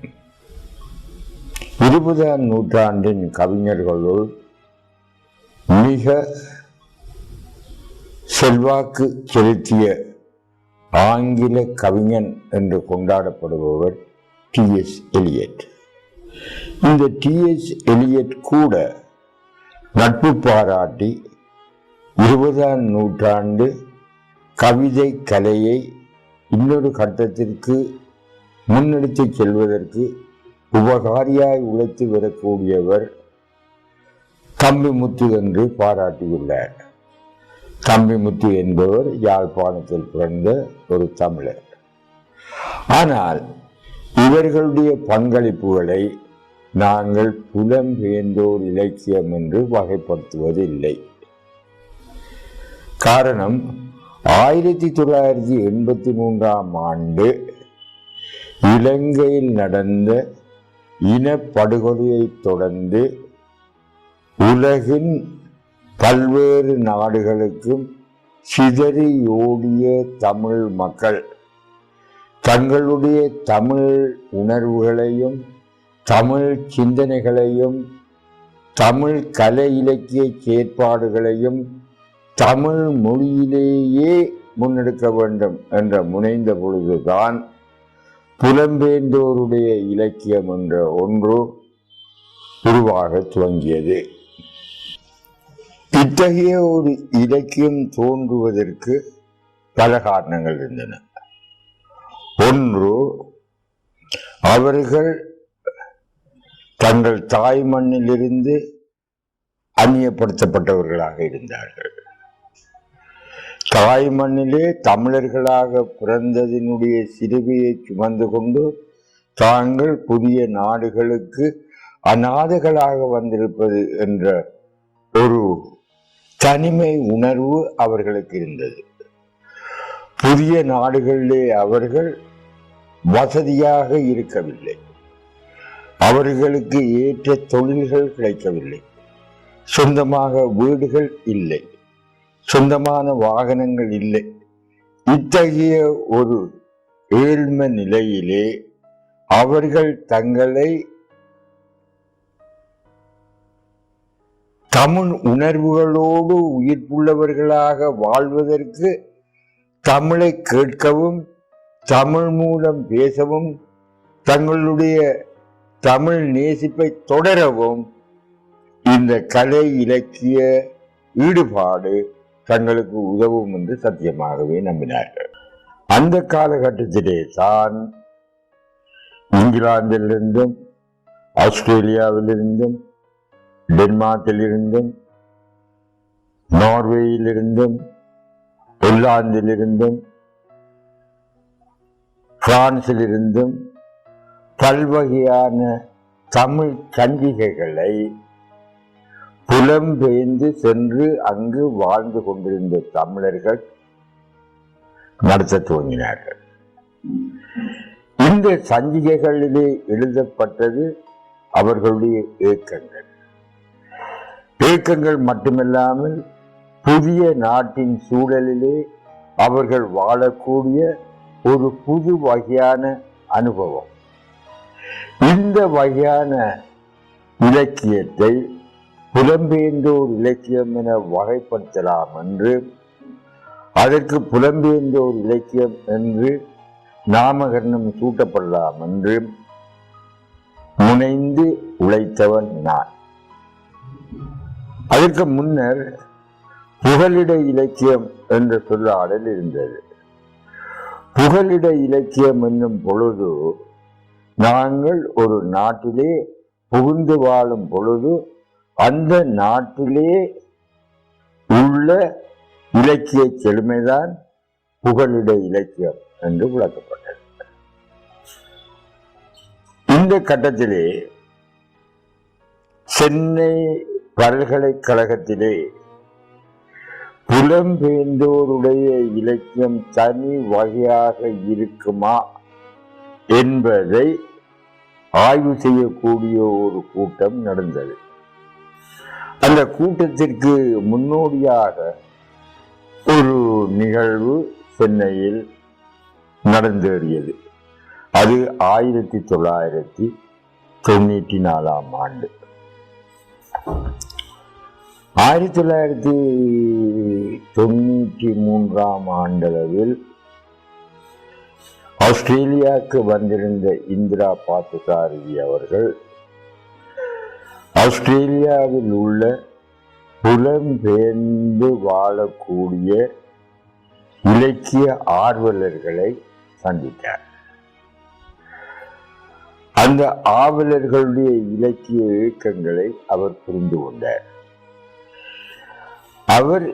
20ஆம் நூற்றாண்டின் கவிஞர்களுள் மிக செல்வாக்கு செலுத்திய ஆங்கில கவிஞன் என்று கொண்டாடப்படுபவர் T.S. எலியட். இந்த T.S. எலியட் கூட நட்பு பாராட்டி 20ஆம் நூற்றாண்டு கவிதை கலையை இன்னொரு கட்டத்திற்கு முன்னெடுத்து செல்வதற்கு உபகாரியாய் உழைத்து வரக்கூடியவர் தம்பிமுத்து என்று பாராட்டியுள்ளார். தம்பிமுத்து என்பவர் யாழ்ப்பாணத்தில் பிறந்த ஒரு தமிழர். ஆனால் இவர்களுடைய பங்களிப்புகளை நாங்கள் புலம்பெயர்ந்தோர் இலக்கியம் என்று வகைப்படுத்துவதில்லை. காரணம், 1983ஆம் ஆண்டு இலங்கையில் நடந்த இனப்படுகொலையை தொடர்ந்து உலகின் பல்வேறு நாடுகளுக்கும் சிதறி ஓடிய தமிழ் மக்கள் தங்களுடைய தமிழ் உணர்வுகளையும் தமிழ் சிந்தனைகளையும் தமிழ் கலை இலக்கிய செயற்பாடுகளையும் தமிழ் மொழியிலேயே முன்னெடுக்க வேண்டும் என்ற முனைந்த பொழுதுதான் புலம்பெயர்ந்தோருடைய இலக்கியம் என்ற ஒன்று உருவாக துவங்கியது. இத்தகைய ஒரு இலக்கியம் தோன்றுவதற்கு பல காரணங்கள் இருந்தன. ஒன்று, அவர்கள் தங்கள் தாய் மண்ணிலிருந்து அந்நியப்படுத்தப்பட்டவர்களாக இருந்தார்கள். தாய் மண்ணிலே தமிழர்களாக பிறந்ததினுடைய சிறுவையை சுமந்து கொண்டு தாங்கள் புதிய நாடுகளுக்கு அநாதைகளாக வந்திருப்பது என்ற ஒரு தனிமை உணர்வு அவர்களுக்கு இருந்தது. புதிய நாடுகளிலே அவர்கள் வசதியாக இருக்கவில்லை, அவர்களுக்கு ஏற்ற தொழில்கள் கிடைக்கவில்லை, சொந்தமாக வீடுகள் இல்லை, சொந்தமான வாகனங்கள் இல்லை. இத்தகைய ஒரு ஏழ்ம நிலையிலே அவர்கள் தங்களை தமிழ் உணர்வுகளோடு உயிர்ப்புள்ளவர்களாக வாழ்வதற்கு, தமிழை கேட்கவும் தமிழ் மூலம் பேசவும் தங்களுடைய தமிழ் நேசிப்பை தொடரவும் இந்த கலை இலக்கிய ஈடுபாடு தங்களுக்கு உதவும் என்று சத்தியமாகவே நம்பினார்கள். அந்த காலகட்டத்திலே தான் இங்கிலாந்திலிருந்தும் ஆஸ்திரேலியாவிலிருந்தும் டென்மார்க்கிலிருந்தும் நார்வேயிலிருந்தும் ஹொல்லாந்திலிருந்தும் பிரான்சிலிருந்தும் பல்வகையான தமிழ் சஞ்சிகைகளை புலம்பெயர்ந்து சென்று அங்கு வாழ்ந்து கொண்டிருந்த தமிழர்கள் நடத்த துவங்கினார்கள். இந்த சஞ்சிகைகளிலே எழுதப்பட்டது அவர்களுடைய ஏக்கங்கள் மட்டுமில்லாமல் புதிய நாட்டின் சூழலிலே அவர்கள் வாழக்கூடிய ஒரு புது வகையான அனுபவம். இந்த வகையான இலக்கியத்தை புலம்பெயர்ந்தோர் இலக்கியம் என வகைப்படுத்தலாம் என்று, அதற்கு புலம்பெயர்ந்தோர் இலக்கியம் என்று நாமகரணம் சூட்டப்படலாம் என்று முனைந்து உழைத்தவன் நான். அதற்கு முன்னர் புகலிட இலக்கியம் என்ற சொல்லாடல் இருந்தது. புகலிட இலக்கியம் என்னும் பொழுது நாங்கள் ஒரு நாட்டிலே புகுந்து வாழும் பொழுது அந்த நாட்டிலே உள்ள இலக்கிய செழுமைதான் புகலிட இலக்கியம் என்று விளக்கப்பட்டது. இந்த கட்டத்திலே சென்னை பல்கலைக்கழகத்திலே புலம்பெயர்ந்தோருடைய இலக்கியம் தனி வகையாக இருக்குமா என்பதை ஆய்வு செய்யக்கூடிய ஒரு கூட்டம் நடந்தது. அந்த கூட்டத்திற்கு முன்னோடியாக ஒரு நிகழ்வு சென்னையில் நடந்தேறியது. அது 1994 ஆண்டு. 1993 ஆண்டளவில் ஆஸ்திரேலியாவுக்கு வந்திருந்த இந்திரா பார்த்தசாரதி அவர்கள் ஆஸ்திரேலியாவில் உள்ள புலம்பெயர்ந்து வாழக்கூடிய இலக்கிய ஆர்வலர்களை சந்தித்தார். அந்த ஆவலர்களுடைய இலக்கிய இயக்கங்களை அவர் புரிந்து கொண்டார். அவர்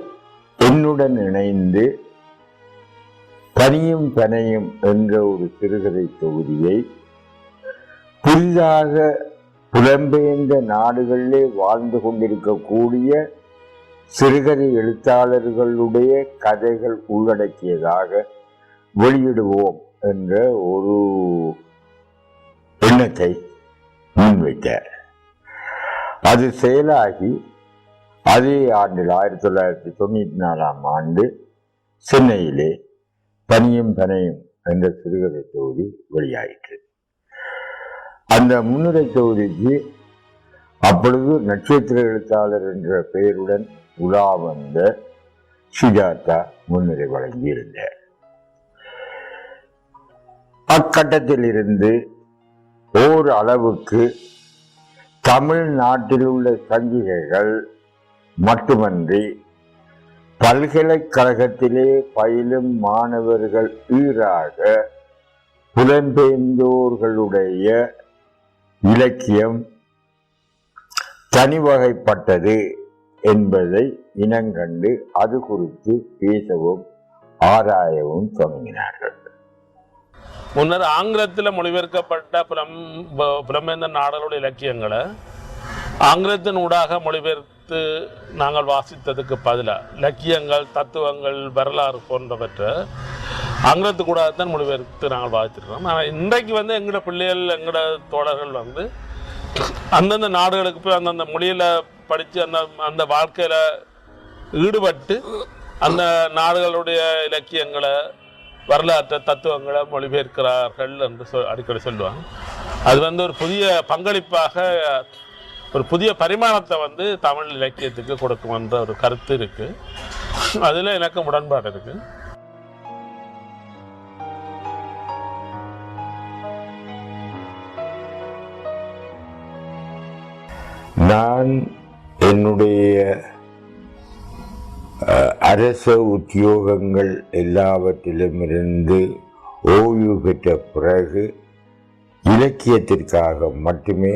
என்னுடன் இணைந்து பனியும் பனையும் என்ற ஒரு சிறுகதை தொகுதியை புதிதாக புலம்பெயர்ந்த நாடுகளிலே வாழ்ந்து கொண்டிருக்கக்கூடிய சிறுகதை எழுத்தாளர்களுடைய கதைகள் உள்ளடக்கியதாக வெளியிடுவோம் என்ற ஒரு எண்ணத்தை முன்வைத்தார். அது செயலாகி அதே ஆண்டில் 1994 ஆண்டு சென்னையிலே பனியும் பனையும் என்ற சிறுகதை தொகுதி வெளியாயிற்று. அந்த முன்னுரை தொகுதிக்கு அப்பொழுது நட்சத்திர எழுத்தாளர் என்ற பெயருடன் உலா வந்த சுஜாதா முன்னுரை வழங்கியிருந்தார். அக்கட்டத்தில் இருந்து ஓர் அளவுக்கு தமிழ்நாட்டில் உள்ள சஞ்சிகைகள் மட்டுமன்றி பல்கலைக்கழகத்திலே பயிலும் மாணவர்கள் ஈறாக புலம்பெயர்ந்தோர்களுடைய இலக்கியம் தனிவகைப்பட்டது என்பதை இனங்கண்டு அது குறித்து பேசவும் ஆராயவும் தொடங்கினார்கள். முன்னர் ஆங்கிலத்தில் மொழிபெயர்க்கப்பட்ட புலம்பெயர்ந்த நாடுகளுடைய இலக்கியங்களை ஆங்கிலத்தின் ஊடாக மொழிபெயர்த்து நாங்கள் வாசித்ததுக்கு பதிலாக இலக்கியங்கள், தத்துவங்கள், வரலாறு போன்றவற்றை ஆங்கிலத்துக்கூடாகத்தான் மொழிபெயர்த்து நாங்கள் வாசித்திருக்கிறோம். ஆனால் இன்றைக்கு எங்களோட பிள்ளைகள், எங்களோட தோழர்கள் அந்தந்த நாடுகளுக்கு போய் அந்தந்த மொழியில் படித்து அந்த வாழ்க்கையில் ஈடுபட்டு அந்த நாடுகளுடைய இலக்கியங்களை, வரலாற்று தத்துவங்களை மொழிபெயர்க்கிறார்கள் என்று அடிக்கடி சொல்லுவாங்க. அது ஒரு புதிய பங்களிப்பாக, ஒரு புதிய பரிமாணத்தை தமிழ் இலக்கியத்துக்கு கொடுக்கும் என்ற ஒரு கருத்து இருக்கு. அதில் எனக்கு உடன்பாடு இருக்கு. நான் என்னுடைய அரச உத்தியோகங்கள் எல்லாவற்றிலுமிருந்து ஓய்வு பெற்ற பிறகு இலக்கியத்திற்காக மட்டுமே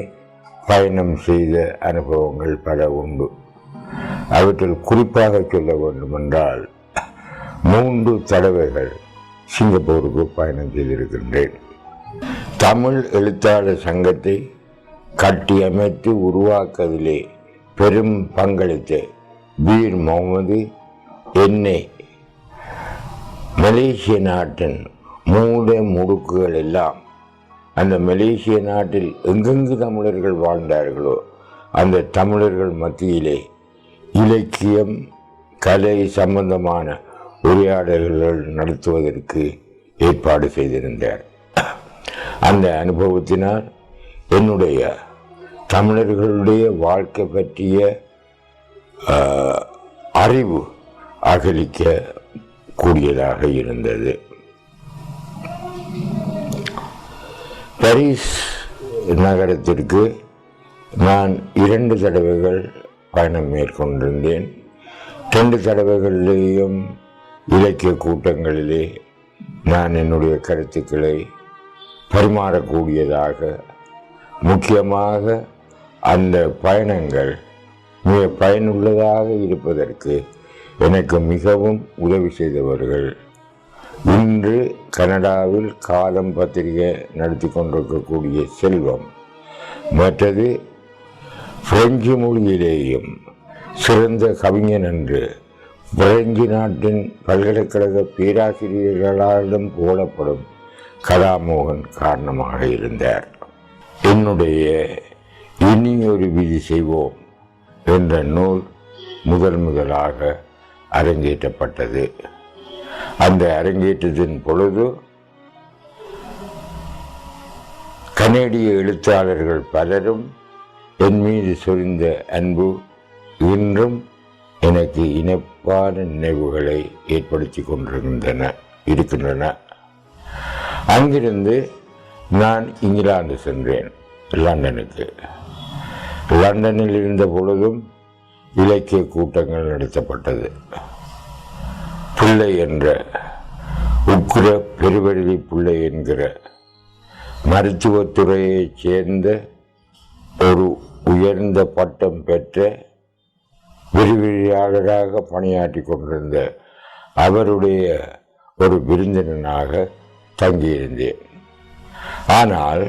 பயணம் செய்த அனுபவங்கள் பல உண்டு. அவற்றில் குறிப்பாக சொல்ல வேண்டுமென்றால் 3 தடவைகள் சிங்கப்பூருக்கு பயணம் செய்திருக்கின்றேன். தமிழ் எழுத்தாளர் சங்கத்தை கட்டியமைத்து உருவாக்குவதிலே பெரும் பங்களித்த பீர் முகமது என்னை மலேசிய நாட்டின் மூட முடுக்குகள் எல்லாம், அந்த மலேசிய நாட்டில் எங்கெங்கு தமிழர்கள் வாழ்ந்தார்களோ அந்த தமிழர்கள் மத்தியிலே இலக்கியம், கலை சம்பந்தமான உரையாடல்கள் நடத்துவதற்கு ஏற்பாடு செய்திருந்தார். அந்த அனுபவத்தினால் என்னுடைய தமிழர்களுடைய வாழ்க்கை பற்றிய அறிவு அகலிக்க கூடியதாக இருந்தது. பாரிஸ் நகரத்திற்கு நான் 2 தடவைகள் பயணம் மேற்கொண்டிருந்தேன். 2 தடவைகளிலேயும் இலக்கிய கூட்டங்களிலே நான் என்னுடைய கருத்துக்களை பரிமாறக்கூடியதாக, முக்கியமாக அந்த பயணங்கள் மிக பயனுள்ளதாக இருப்பதற்கு எனக்கு மிகவும் உதவி செய்தவர்கள் இன்று கனடாவில் காலம் பத்திரிகை நடத்தி கொண்டிருக்கக்கூடிய செல்வம், மற்றது பிரெஞ்சு மொழியிலேயும் சிறந்த கவிஞன் என்று பிரெஞ்சு நாட்டின் பல்கலைக்கழக பேராசிரியர்களாலும் போடப்படும் கலாமோகன் காரணமாக இருந்தார். என்னுடைய இனி ஒரு விதி செய்வோம் என்ற நூல் முதலாக அரங்கேற்றப்பட்டது. அந்த அரங்கேற்றத்தின் பொழுது கனேடிய எழுத்தாளர்கள் பலரும் என் மீது சொரிந்த அன்பு இன்றும் எனக்கு இணைப்பான நினைவுகளை ஏற்படுத்தி இருக்கின்றன. அங்கிருந்து நான் இங்கிலாந்து சென்றேன், லண்டனுக்கு. லண்டனில் இருந்த பொழுதும் இலக்கிய கூட்டங்கள் நடத்தப்பட்டது. பிள்ளை என்ற உக்கிர பெருவெளி பிள்ளை என்கிற மருத்துவத்துறையைச் சேர்ந்த ஒரு உயர்ந்த பட்டம் பெற்ற விரிவிரியாளராக பணியாற்றி கொண்டிருந்த அவருடைய ஒரு விருந்தினனாக தங்கியிருந்தேன். ஆனால்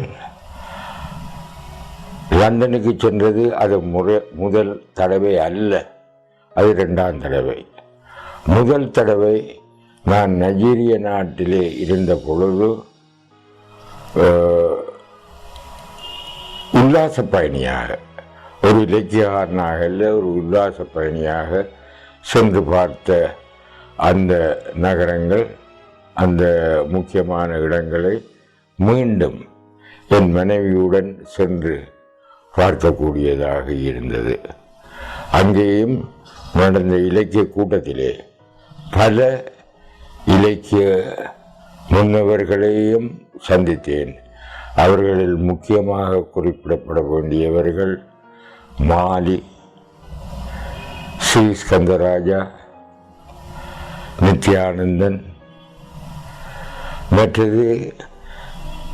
லண்டனுக்கு சென்றது அது முதல் தடவை அல்ல, அது 2ஆம் தடவை. முதல் தடவை நான் நைஜீரிய நாட்டிலே இருந்த பொழுது உல்லாச பயணியாக, ஒரு இலக்கியகாரனாக இல்லை, ஒரு உல்லாச பயணியாக சென்று பார்த்த அந்த நகரங்கள், அந்த முக்கியமான இடங்களை மீண்டும் என் மனைவியுடன் சென்று பார்க்கக்கூடியதாக இருந்தது. அங்கேயும் நடந்த இலக்கிய கூட்டத்திலே பல இலக்கிய முன்னவர்களையும் சந்தித்தேன். அவர்களில் முக்கியமாக குறிப்பிடப்பட வேண்டியவர்கள் மாலி, ஸ்ரீ ஸ்கந்தராஜா, நித்யானந்தன், மற்றது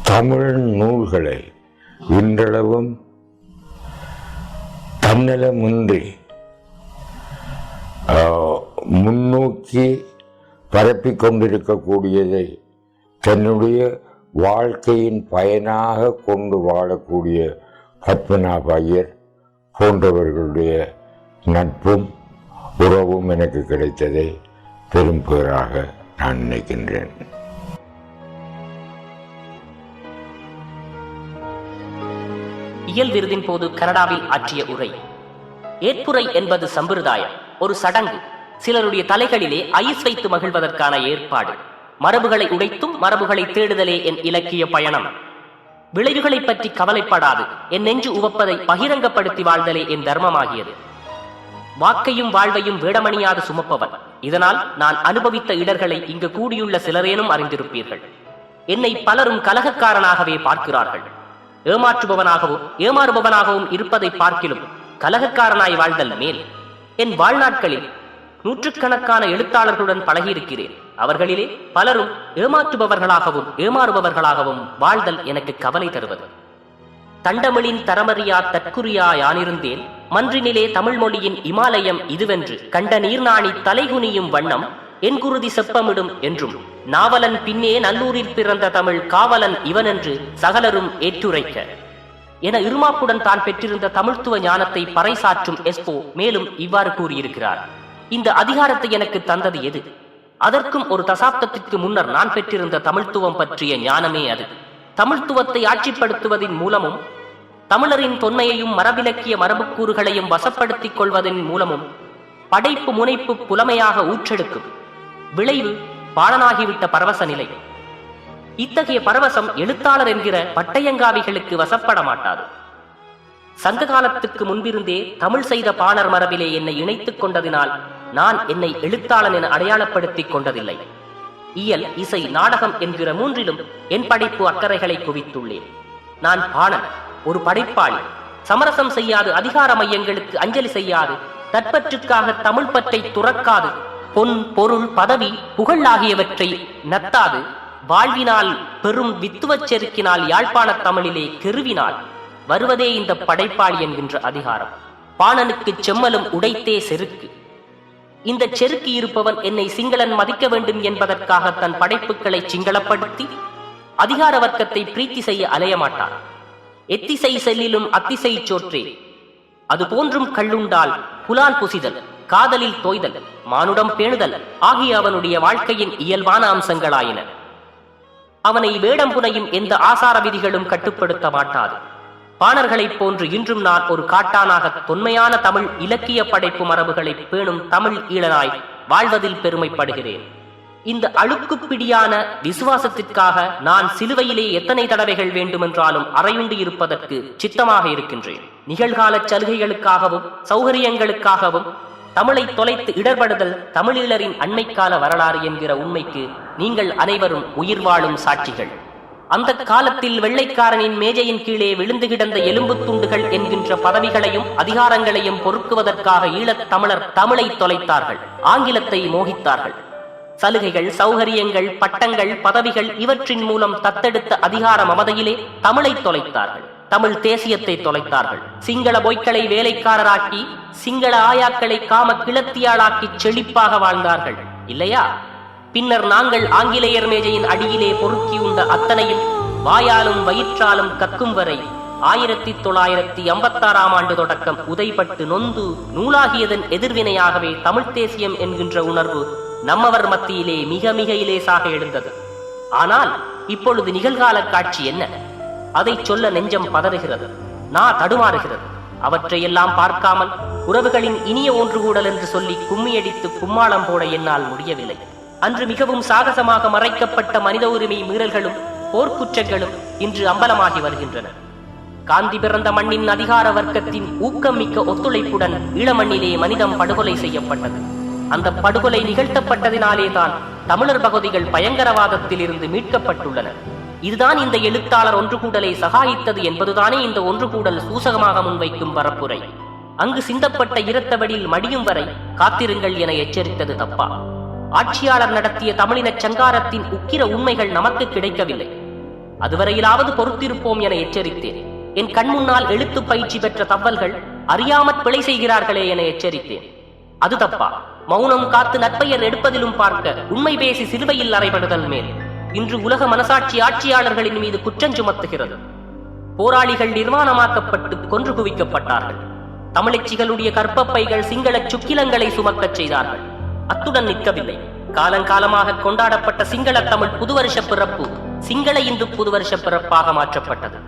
தமிழ் நூல்களை இன்றளவும் தன்னலமின்றி முன்னோக்கி பரப்பிக் கொண்டிருக்கக்கூடியதை தன்னுடைய வாழ்க்கையின் பயனாக கொண்டு வாழக்கூடிய பத்மநாப ஐயர் போன்றவர்களுடைய நட்பும் உறவும் எனக்கு கிடைத்ததை பெரும் பேராக நான் நினைக்கின்றேன். இயல் விருதின் போது கனடாவில் ஆற்றிய உரை. ஏற்புரை என்பது சம்பிரதாயம், ஒரு சடங்கு, சிலருடைய தலைகளிலே ஐஸ் வைத்து மகிழ்வதற்கான ஏற்பாடு. மரபுகளை உடைத்தும் மரபுகளை தேடுதலே என் இலக்கிய பயணம். விளைவுகளை பற்றி கவலைப்படாது என் நெஞ்சு உவப்பதை பகிரங்கப்படுத்தி வாழ்தலே என் தர்மமாகியது. வாக்கையும் வாழ்வையும் வேடமணியாது சுமப்பவன். இதனால் நான் அனுபவித்த இடர்களை இங்கு கூடியுள்ள சிலரேனும் அறிந்திருப்பீர்கள். என்னை பலரும் கலகக்காரனாகவே பார்க்கிறார்கள். ஏமாற்றுபவனாகவும் ஏமாறுபவனாகவும் இருப்பதை பார்க்கிலும் கலகக்காரனாய் வாழ்தல் மேல். என் வாழ்நாட்களில் நூற்றுக்கணக்கான எழுத்தாளர்களுடன் பழகியிருக்கிறேன். அவர்களிலே பலரும் ஏமாற்றுபவர்களாகவும் ஏமாறுபவர்களாகவும் வாழ்தல் எனக்கு கவலை தருவது. தண்டமிழின் தரமறியா தற்குறியா யானிருந்தேன், மன்றினிலே தமிழ் மொழியின் இமாலயம் இதுவென்று கண்ட நீர்நாணி தலைகுனியும் வண்ணம் என் குருதி செப்பமிடும் என்றும், நாவலன் பின்னே நல்லூரில் பிறந்த தமிழ் காவலன் இவனென்று சகலரும் ஏற்றுரைக்க என இருமாப்புடன் தான் பெற்றிருந்த தமிழ்த்துவ ஞானத்தை பறைசாற்றும் எஸ்போ மேலும் இவ்வாறு கூறியிருக்கிறார். இந்த அதிகாரத்தை எனக்கு தந்தது எது? அதற்கும் ஒரு தசாப்தத்திற்கு முன்னர் நான் பெற்றிருந்த தமிழ்த்துவம் பற்றிய ஞானமே அது. தமிழ்த்துவத்தை ஆட்சிப்படுத்துவதன் மூலமும் தமிழரின் தொன்மையையும் மரபிலக்கிய மரபுக்கூறுகளையும் வசப்படுத்திக் கொள்வதன் மூலமும் படைப்பு முனைப்பு புலமையாக ஊற்றெடுக்கும். விளைவு பாலனாகிவிட்ட பரவச நிலை. இத்தகைய பரவசம் எழுத்தாளர் என்கிற பட்டயங்காவிகளுக்கு வசப்பட மாட்டாது. சங்க காலத்துக்கு முன்பிருந்தே தமிழ் செய்த பாணர் மரபிலே என்னை இணைத்துக் கொண்டதினால் நான் என்னை எழுத்தாளன் என அடையாளப்படுத்திக் கொண்டதில்லை. இயல், இசை, நாடகம் என்கிற மூன்றிலும் என் படைப்பு அக்கறைகளை குவித்துள்ளேன். நான் பாணன், ஒரு படைப்பாளி. சமரசம் செய்யாது, அதிகார மையங்களுக்கு அஞ்சலி செய்யாது, தற்பற்றுக்காக தமிழ் பற்றை துறக்காது, பொன் பொருள் பதவி புகழ் ஆகியவற்றை நத்தாது, வாழ்வினால் பெரும் வித்துவச் செருக்கினால் யாழ்ப்பாண தமிழிலே கெருவினால் வருவதே இந்த படைப்பாளி என்கின்ற அதிகாரம். பாணனுக்கு செம்மலும் உடைத்தே செருக்கு. இந்த செருக்கு இருப்பவன் என்னை சிங்களன் மதிக்க வேண்டும் என்பதற்காக தன் படைப்புகளை சிங்களப்படுத்தி அதிகார வர்க்கத்தை பிரீத்தி செய்ய அலையமாட்டான். எத்திசை செல்லிலும் அத்திசை சோற்றே. அது போன்றும் கள்ளுண்டால் புலால் புசிதல், காதலில் தோய்தல், மானுடம் பேணுதல் ஆகிய அவனுடைய வாழ்க்கையின் இயல்பான அம்சங்களாயின. அவனை வேடம் புனையும் எந்த ஆசார விதிகளும் கட்டுப்படுத்த மாட்டாது. பாணர்களைப் போன்று இன்றும் நான் ஒரு காட்டானாக தொன்மையான தமிழ் இலக்கிய படைப்பு மரபுகளை பேணும் தமிழ் ஈழனாய் வாழ்வதில் பெருமைப்படுகிறேன். இந்த அழுக்குப்பிடியான விசுவாசத்திற்காக நான் சிலுவையிலே எத்தனை தடவைகள் வேண்டுமென்றாலும் அறையுண்டு இருப்பதற்கு சித்தமாக இருக்கின்றேன். நிகழ்கால சலுகைகளுக்காகவும் சௌகரியங்களுக்காகவும் தமிழை தொலைத்து இடர்படுதல் தமிழீழரின் அண்மைக்கால வரலாறு என்கிற உண்மைக்கு நீங்கள் அனைவரும் உயிர் வாழும் சாட்சிகள். அந்த காலத்தில் வெள்ளைக்காரனின் மேஜையின் கீழே விழுந்து கிடந்த எலும்பு துண்டுகள் என்கின்ற பதவிகளையும் அதிகாரங்களையும் பொறுக்குவதற்காக ஈழத் தமிழர் தமிழை தொலைத்தார்கள், ஆங்கிலத்தை மோகித்தார்கள். சலுகைகள், சௌகரியங்கள், பட்டங்கள், பதவிகள் இவற்றின் மூலம் தத்தெடுத்த அதிகார மமதையிலே தமிழை தொலைத்தார்கள், தமிழ் தேசியத்தை தொலைத்தார்கள். சிங்கள பொய்க்களை வேலைக்காரராக்கி, சிங்கள ஆயாக்களை காம கிளத்தியாளாக்கி செழிப்பாக வாழ்ந்தார்கள் இல்லையா? பின்னர் நாங்கள் ஆங்கிலேயர் மேஜையின் அடியிலே பொறுக்கி உண்ட அத்தனையும் வாயாலும் வயிற்றாலும் கக்கும் வரை 1956ஆம் ஆண்டு தொடக்கம் உதைப்பட்டு நொந்து நூலாகியதன் எதிர்வினையாகவே தமிழ்த் தேசியம் என்கின்ற உணர்வு நம்மவர் மத்தியிலே மிக மிக இலேசாக எழுந்தது. ஆனால் இப்பொழுது நிகழ்கால காட்சி என்ன? அதை சொல்ல நெஞ்சம் பதறுகிறது, தடுமாறுகிறது. அவற்றையெல்லாம் பார்க்காமல் உறவுகளின் இனிய ஒன்றுகூடல் என்று சொல்லி கும்மியடித்து கும்மாளம் போட என்னால் முடியவில்லை. அன்று மிகவும் சாகசமாக மறைக்கப்பட்ட மனித உரிமை மீறல்களும் போர்க்குற்றங்களும் இன்று அம்பலமாகி வருகின்றன. காந்தி பிறந்த மண்ணின் அதிகார வர்க்கத்தின் ஊக்கம் மிக்க ஒத்துழைப்புடன் ஈழமண்ணிலே மனிதம் படுகொலை செய்யப்பட்டது. அந்த படுகொலை நிகழ்த்தப்பட்டதினாலே தான் தமிழர் பகுதிகள் பயங்கரவாதத்தில் இருந்து மீட்கப்பட்டுள்ளனர். இதுதான் இந்த எழுத்தாளர் ஒன்றுகூடலை சகாயித்தது என்பதுதானே இந்த ஒன்றுகூடல் சூசகமாக முன்வைக்கும் பரப்புரை. அங்கு சிந்தப்பட்ட இரத்தவடியில் மடியும் வரை காத்திருங்கள் என எச்சரித்தது தப்பா? ஆட்சியாளர் நடத்திய தமிழினச் சங்காரத்தின் உக்கிர உண்மைகள் நமக்கு கிடைக்கவில்லை. அதுவரையிலாவது பொறுத்திருப்போம் என எச்சரித்தேன். என் கண்முன்னால் எழுத்து பயிற்சி பெற்ற தவ்வல்கள் அறியாமற் பிழை செய்கிறார்களே என எச்சரித்தேன். அது தப்பா? மௌனம் காத்து நற்பெயர் எடுப்பதிலும் பார்க்க உண்மை பேசி சிலுவையில் அறைபடுதல் மேல் இன்று உலக மனசாட்சி ஆட்சியாளர்களின் மீது குற்றஞ்சுமத்துகிறது. போராளிகள் நிர்வாணமாக்கப்பட்டு கொன்று குவிக்கப்பட்டார்கள். தமிழச்சிகளுடைய கற்பப்பைகள் சிங்கள சுக்கிலங்களை சுமக்கச் செய்தார்கள். அத்துடன் நிற்கவில்லை. காலங்காலமாக கொண்டாடப்பட்ட சிங்கள தமிழ் புதுவருஷ பிறப்பு சிங்கள இந்து புதுவருஷ பிறப்பாக மாற்றப்பட்டது.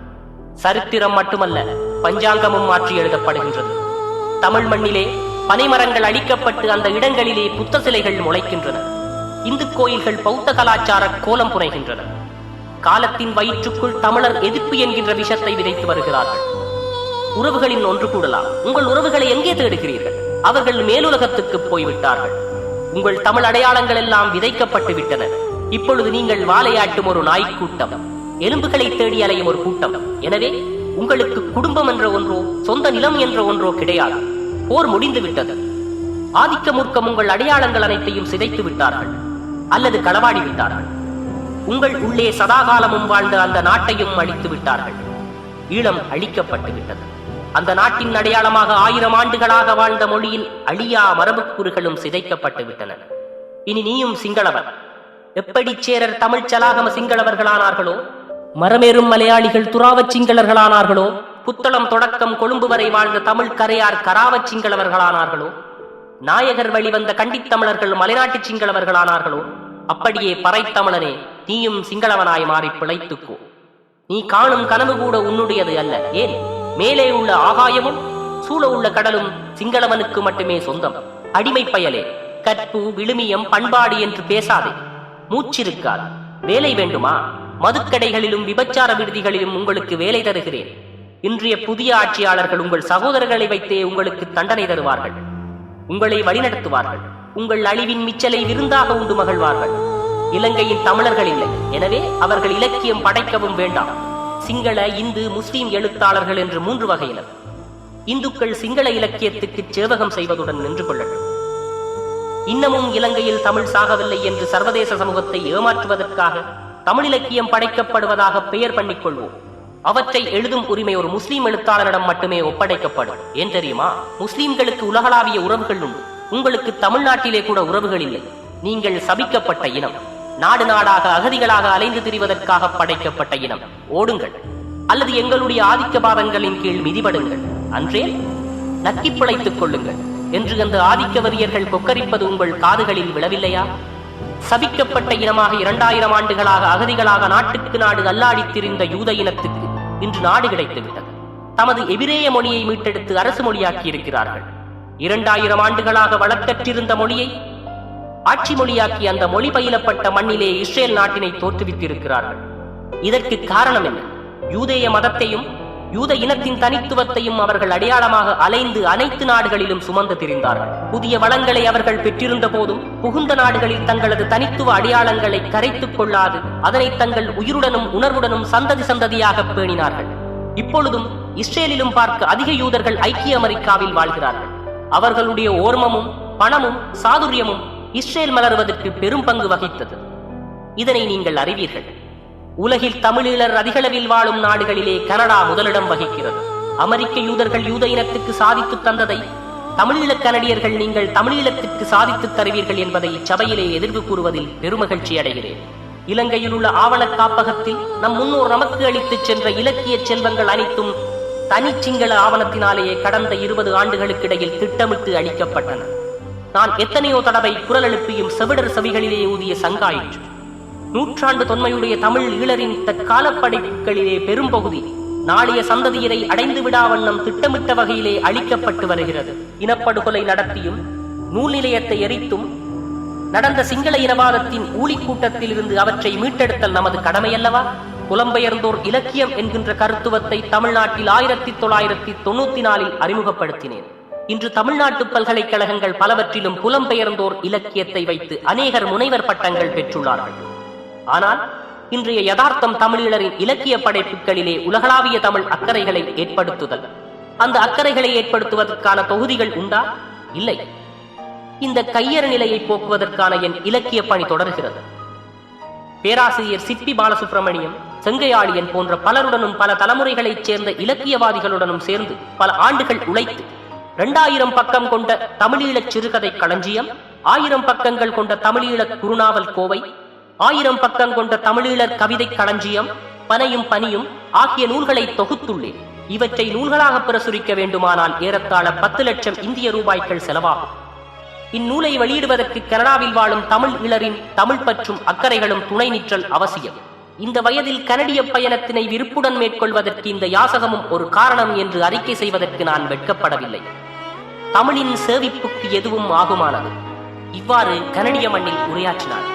சரித்திரம் மட்டுமல்ல, பஞ்சாங்கமும் மாற்றி எழுதப்படுகின்றது. தமிழ் மண்ணிலே பனைமரங்கள் அழிக்கப்பட்டு அந்த இடங்களிலே புத்த சிலைகள் முளைக்கின்றன. இந்து கோயில்கள் பௌத்த கலாச்சார கோலம் புனைகின்றன. காலத்தின் வயிற்றுக்குள் தமிழர் எதிர்ப்பு என்கின்ற விஷத்தை விதைத்து வருகிறார்கள். உறவுகளின் ஒன்று கூடலாம். உங்கள் உறவுகளை எங்கே தேடுகிறீர்கள்? அவர்கள் மேலுலகத்துக்கு போய்விட்டார்கள். உங்கள் தமிழ் அடையாளங்கள் எல்லாம் விதைக்கப்பட்டு விட்டன. இப்பொழுது நீங்கள் வாழையாட்டும் ஒரு நாய்க்கூட்டம், எலும்புகளை தேடி அலையும் ஒரு கூட்டம். எனவே உங்களுக்கு குடும்பம் என்ற ஒன்றோ சொந்த நிலம் என்ற ஒன்றோ கிடையாது. போர் முடிந்து விட்டது. ஆதிக்க மூர்க்கம் உங்கள் அடையாளங்கள் அனைத்தையும் சிதைத்து விட்டார்கள் அல்லது களவாடி விட்டார்கள். உங்கள் உள்ளே சதாகாலமும் வாழ்ந்த அந்த நாட்டையும் அழித்து விட்டார்கள். ஈழம் அழிக்கப்பட்டு விட்டது. அந்த நாட்டின் அடையாளமாக 1000 ஆண்டுகளாக வாழ்ந்த மொழியின் அழியா மரபுக்கூறுகளும் சிதைக்கப்பட்டு விட்டன. இனி நீயும் சிங்களவன். எப்படி சேரர் தமிழ் சலாகம சிங்களவர்களானார்களோ, மரமேறும் மலையாளிகள் துறாவச் சிங்களர்களானார்களோ, புத்தளம் தொடக்கம் கொழும்பு வரை வாழ்ந்த தமிழ் கரையார் கராவச் சிங்களவர்களானார்களோ, நாயகர் வழிவந்த கண்டித்தமிழர்கள் மலைநாட்டு சிங்களவர்களானார்களோ, அப்படியே பறைத்தமிழனே நீயும் சிங்களவனாய் மாறி பிழைத்துக்கோ. நீ காணும் கனவு கூட உன்னுடையது அல்ல. ஏன், மேலே உள்ள ஆகாயமும் சூழ உள்ள கடலும் சிங்களவனுக்கு மட்டுமே சொந்தம். அடிமை பயலே, கற்பு விழுமியம் பண்பாடு என்று பேசாதே. மூச்சிருக்காது. வேலை வேண்டுமா? மதுக்கடைகளிலும் விபச்சார விடுதிகளிலும் உங்களுக்கு வேலை தருகிறேன். இன்றைய புதிய ஆட்சியாளர்கள் உங்கள் சகோதரர்களை வைத்தே உங்களுக்கு தண்டனை தருவார்கள். உங்களை வழிநடத்துவார்கள். உங்கள் அழிவின் மிச்சலை விருந்தாக உண்டு மகிழ்வார்கள். இலங்கையின் தமிழர்கள் இல்லை, எனவே அவர்கள் இலக்கியம் படைக்கவும் வேண்டாம். சிங்கள, இந்து, முஸ்லீம் எழுத்தாளர்கள் என்று 3 வகையினர். இந்துக்கள் சிங்கள இலக்கியத்துக்கு சேவகம் செய்வதுடன் நின்று கொள்ளட்டும். இன்னமும் இலங்கையில் தமிழ் சாகவில்லை என்று சர்வதேச சமூகத்தை ஏமாற்றுவதற்காக தமிழ் இலக்கியம் படைக்கப்படுவதாக பெயர் பண்ணிக்கொள்வோம். அவற்றை எழுதும் உரிமை ஒரு முஸ்லீம் எழுத்தாளரிடம் மட்டுமே ஒப்படைக்கப்படும். ஏன் தெரியுமா? முஸ்லீம்களுக்கு உலகளாவிய உறவுகள் உண்டு. உங்களுக்கு தமிழ்நாட்டிலே கூட உறவுகள் இல்லை. நீங்கள் சபிக்கப்பட்ட இனம். நாடு நாடாக அகதிகளாக அலைந்து திரிவதற்காக படைக்கப்பட்ட இனம். ஓடுங்கள், அல்லது எங்களுடைய ஆதிக்க பாதங்களின் கீழ் மிதிபடுங்கள். அன்றே நக்கி பிழைத்துக் கொள்ளுங்கள் என்று அந்த ஆதிக்க வரியர்கள் கொக்கரிப்பது உங்கள் காதுகளில் விழவில்லையா? சபிக்கப்பட்ட இனமாக 2000 ஆண்டுகளாக அகதிகளாக நாட்டுக்கு நாடு அல்லாடி திரிந்த யூத இனத்துக்கு இன்று நாடு கிடைத்து விட்டது. தமது எபிரேய மொழியை மீட்டெடுத்து அரசு மொழியாக்கி இருக்கிறார்கள். 2000 ஆண்டுகளாக வழக்கற்றிருந்த மொழியை ஆட்சி மொழியாக்கி அந்த மொழி பயிலப்பட்ட மண்ணிலே இஸ்ரேல் நாட்டினை தோற்றுவித்திருக்கிறார்கள். இதற்கு காரணம் என்ன? யூதேய மதத்தையும் யூத இனத்தின் தனித்துவத்தையும் அவர்கள் அடையாளமாக அலைந்து அனைத்து நாடுகளிலும் சுமந்து திரிந்தார்கள். புதிய வளங்களை அவர்கள் பெற்றிருந்த போதும் புகுந்த நாடுகளில் தங்களது தனித்துவ அடையாளங்களை கரைத்துக் கொள்ளாது அதனை தங்கள் உயிருடனும் உணர்வுடனும் சந்ததி சந்ததியாக பேணினார்கள். இப்பொழுதும் இஸ்ரேலிலும் பார்க்க அதிக யூதர்கள் ஐக்கிய அமெரிக்காவில் வாழ்கிறார்கள். அவர்களுடைய ஓர்மமும் பணமும் சாதுரியமும் இஸ்ரேல் மலர்வதற்கு பெரும் பங்கு வகித்தது. இதனை நீங்கள் அறிவீர்கள். உலகில் தமிழீழர் அதிகளவில் வாழும் நாடுகளிலே கனடா முதலிடம் வகிக்கிறது. அமெரிக்க யூதர்கள் யூத இனத்துக்கு சாதித்து தந்ததை தமிழீழ கனடியர்கள் நீங்கள் தமிழீழத்திற்கு சாதித்து தருவீர்கள் என்பதை இச்சபையிலே எதிர்வு கூறுவதில் பெருமகிழ்ச்சி அடைகிறேன். இலங்கையில் உள்ள ஆவண காப்பகத்தில் நம் முன்னோர் நமக்கு அளித்துச் சென்ற இலக்கிய செல்வங்கள் அனைத்தும் தனி சிங்கள ஆவணத்தினாலேயே கடந்த 20 ஆண்டுகளுக்கிடையில் திட்டமிட்டு அளிக்கப்பட்டன. நான் எத்தனையோ தடவை குரல் எழுப்பியும் செவிடர் செவிகளிலே ஊதிய சங்காயிற்று. 100 ஆண்டு தொன்மையுடைய தமிழ் ஈழரின் தற்கால படைப்புகளிலே பெரும்பகுதி நாளைய சந்ததியரை அடைந்து விடாவண்ணம் திட்டமிட்ட வகையிலே அளிக்கப்பட்டு வருகிறது. இனப்படுகொலை நடத்தியும் நூல் நிலையத்தை எரித்தும் நடந்த சிங்கள இனவாதத்தின் ஊழிக் கூட்டத்தில் இருந்து அவற்றை மீட்டெடுத்தல் நமது கடமையல்லவா? புலம்பெயர்ந்தோர் இலக்கியம் என்கின்ற கருத்துவத்தை தமிழ்நாட்டில் 1994 அறிமுகப்படுத்தினேன். இன்று தமிழ்நாட்டு பல்கலைக்கழகங்கள் பலவற்றிலும் புலம்பெயர்ந்தோர் இலக்கியத்தை வைத்து அநேகர் முனைவர் பட்டங்கள் பெற்றுள்ளார்கள். ஆனால் இன்றைய யதார்த்தம் தமிழீழரின் இலக்கிய படைப்புகளிலே உலகளாவிய தமிழ் அக்கறைகளை ஏற்படுத்துதல், அந்த அக்கறைகளை ஏற்படுத்துவதற்கான தொகுதிகள் உண்டா? இல்லை. இந்த கையறு நிலையை போக்குவதற்கான என் இலக்கிய பணி தொடர்கிறது. பேராசிரியர் சிற்பி பாலசுப்ரமணியம், செங்கையாளியன் போன்ற பலருடனும் பல தலைமுறைகளைச் சேர்ந்த இலக்கியவாதிகளுடனும் சேர்ந்து பல ஆண்டுகள் உழைத்து 2000 பக்கம் கொண்ட தமிழீழச் சிறுகதை களஞ்சியம், 1000 பக்கங்கள் கொண்ட தமிழீழக் குறுநாவல் கோவை, 1000 பக்கம் கொண்ட தமிழீழர் கவிதை களஞ்சியம், பனையும் பனியும் ஆகிய நூல்களை தொகுத்துள்ளேன். இவற்றை நூல்களாக பிரசுரிக்க வேண்டுமானால் ஏறத்தாழ 10 லட்சம் இந்திய ரூபாய்கள் செலவாகும். இந்நூலை வெளியிடுவதற்கு கனடாவில் வாழும் தமிழ் இளரின் தமிழ் பற்றும் அக்கறைகளும் துணை நிற்றல் அவசியம். இந்த வயதில் கனடிய பயணத்தினை விருப்புடன் மேற்கொள்வதற்கு இந்த யாசகமும் ஒரு காரணம் என்று அறிக்கை செய்வதற்கு நான் வெட்கப்படவில்லை. தமிழின் சேவிப்புக்கு எதுவும் ஆகுமானது. இவ்வாறு கனடிய மண்ணில் உரையாற்றினார்.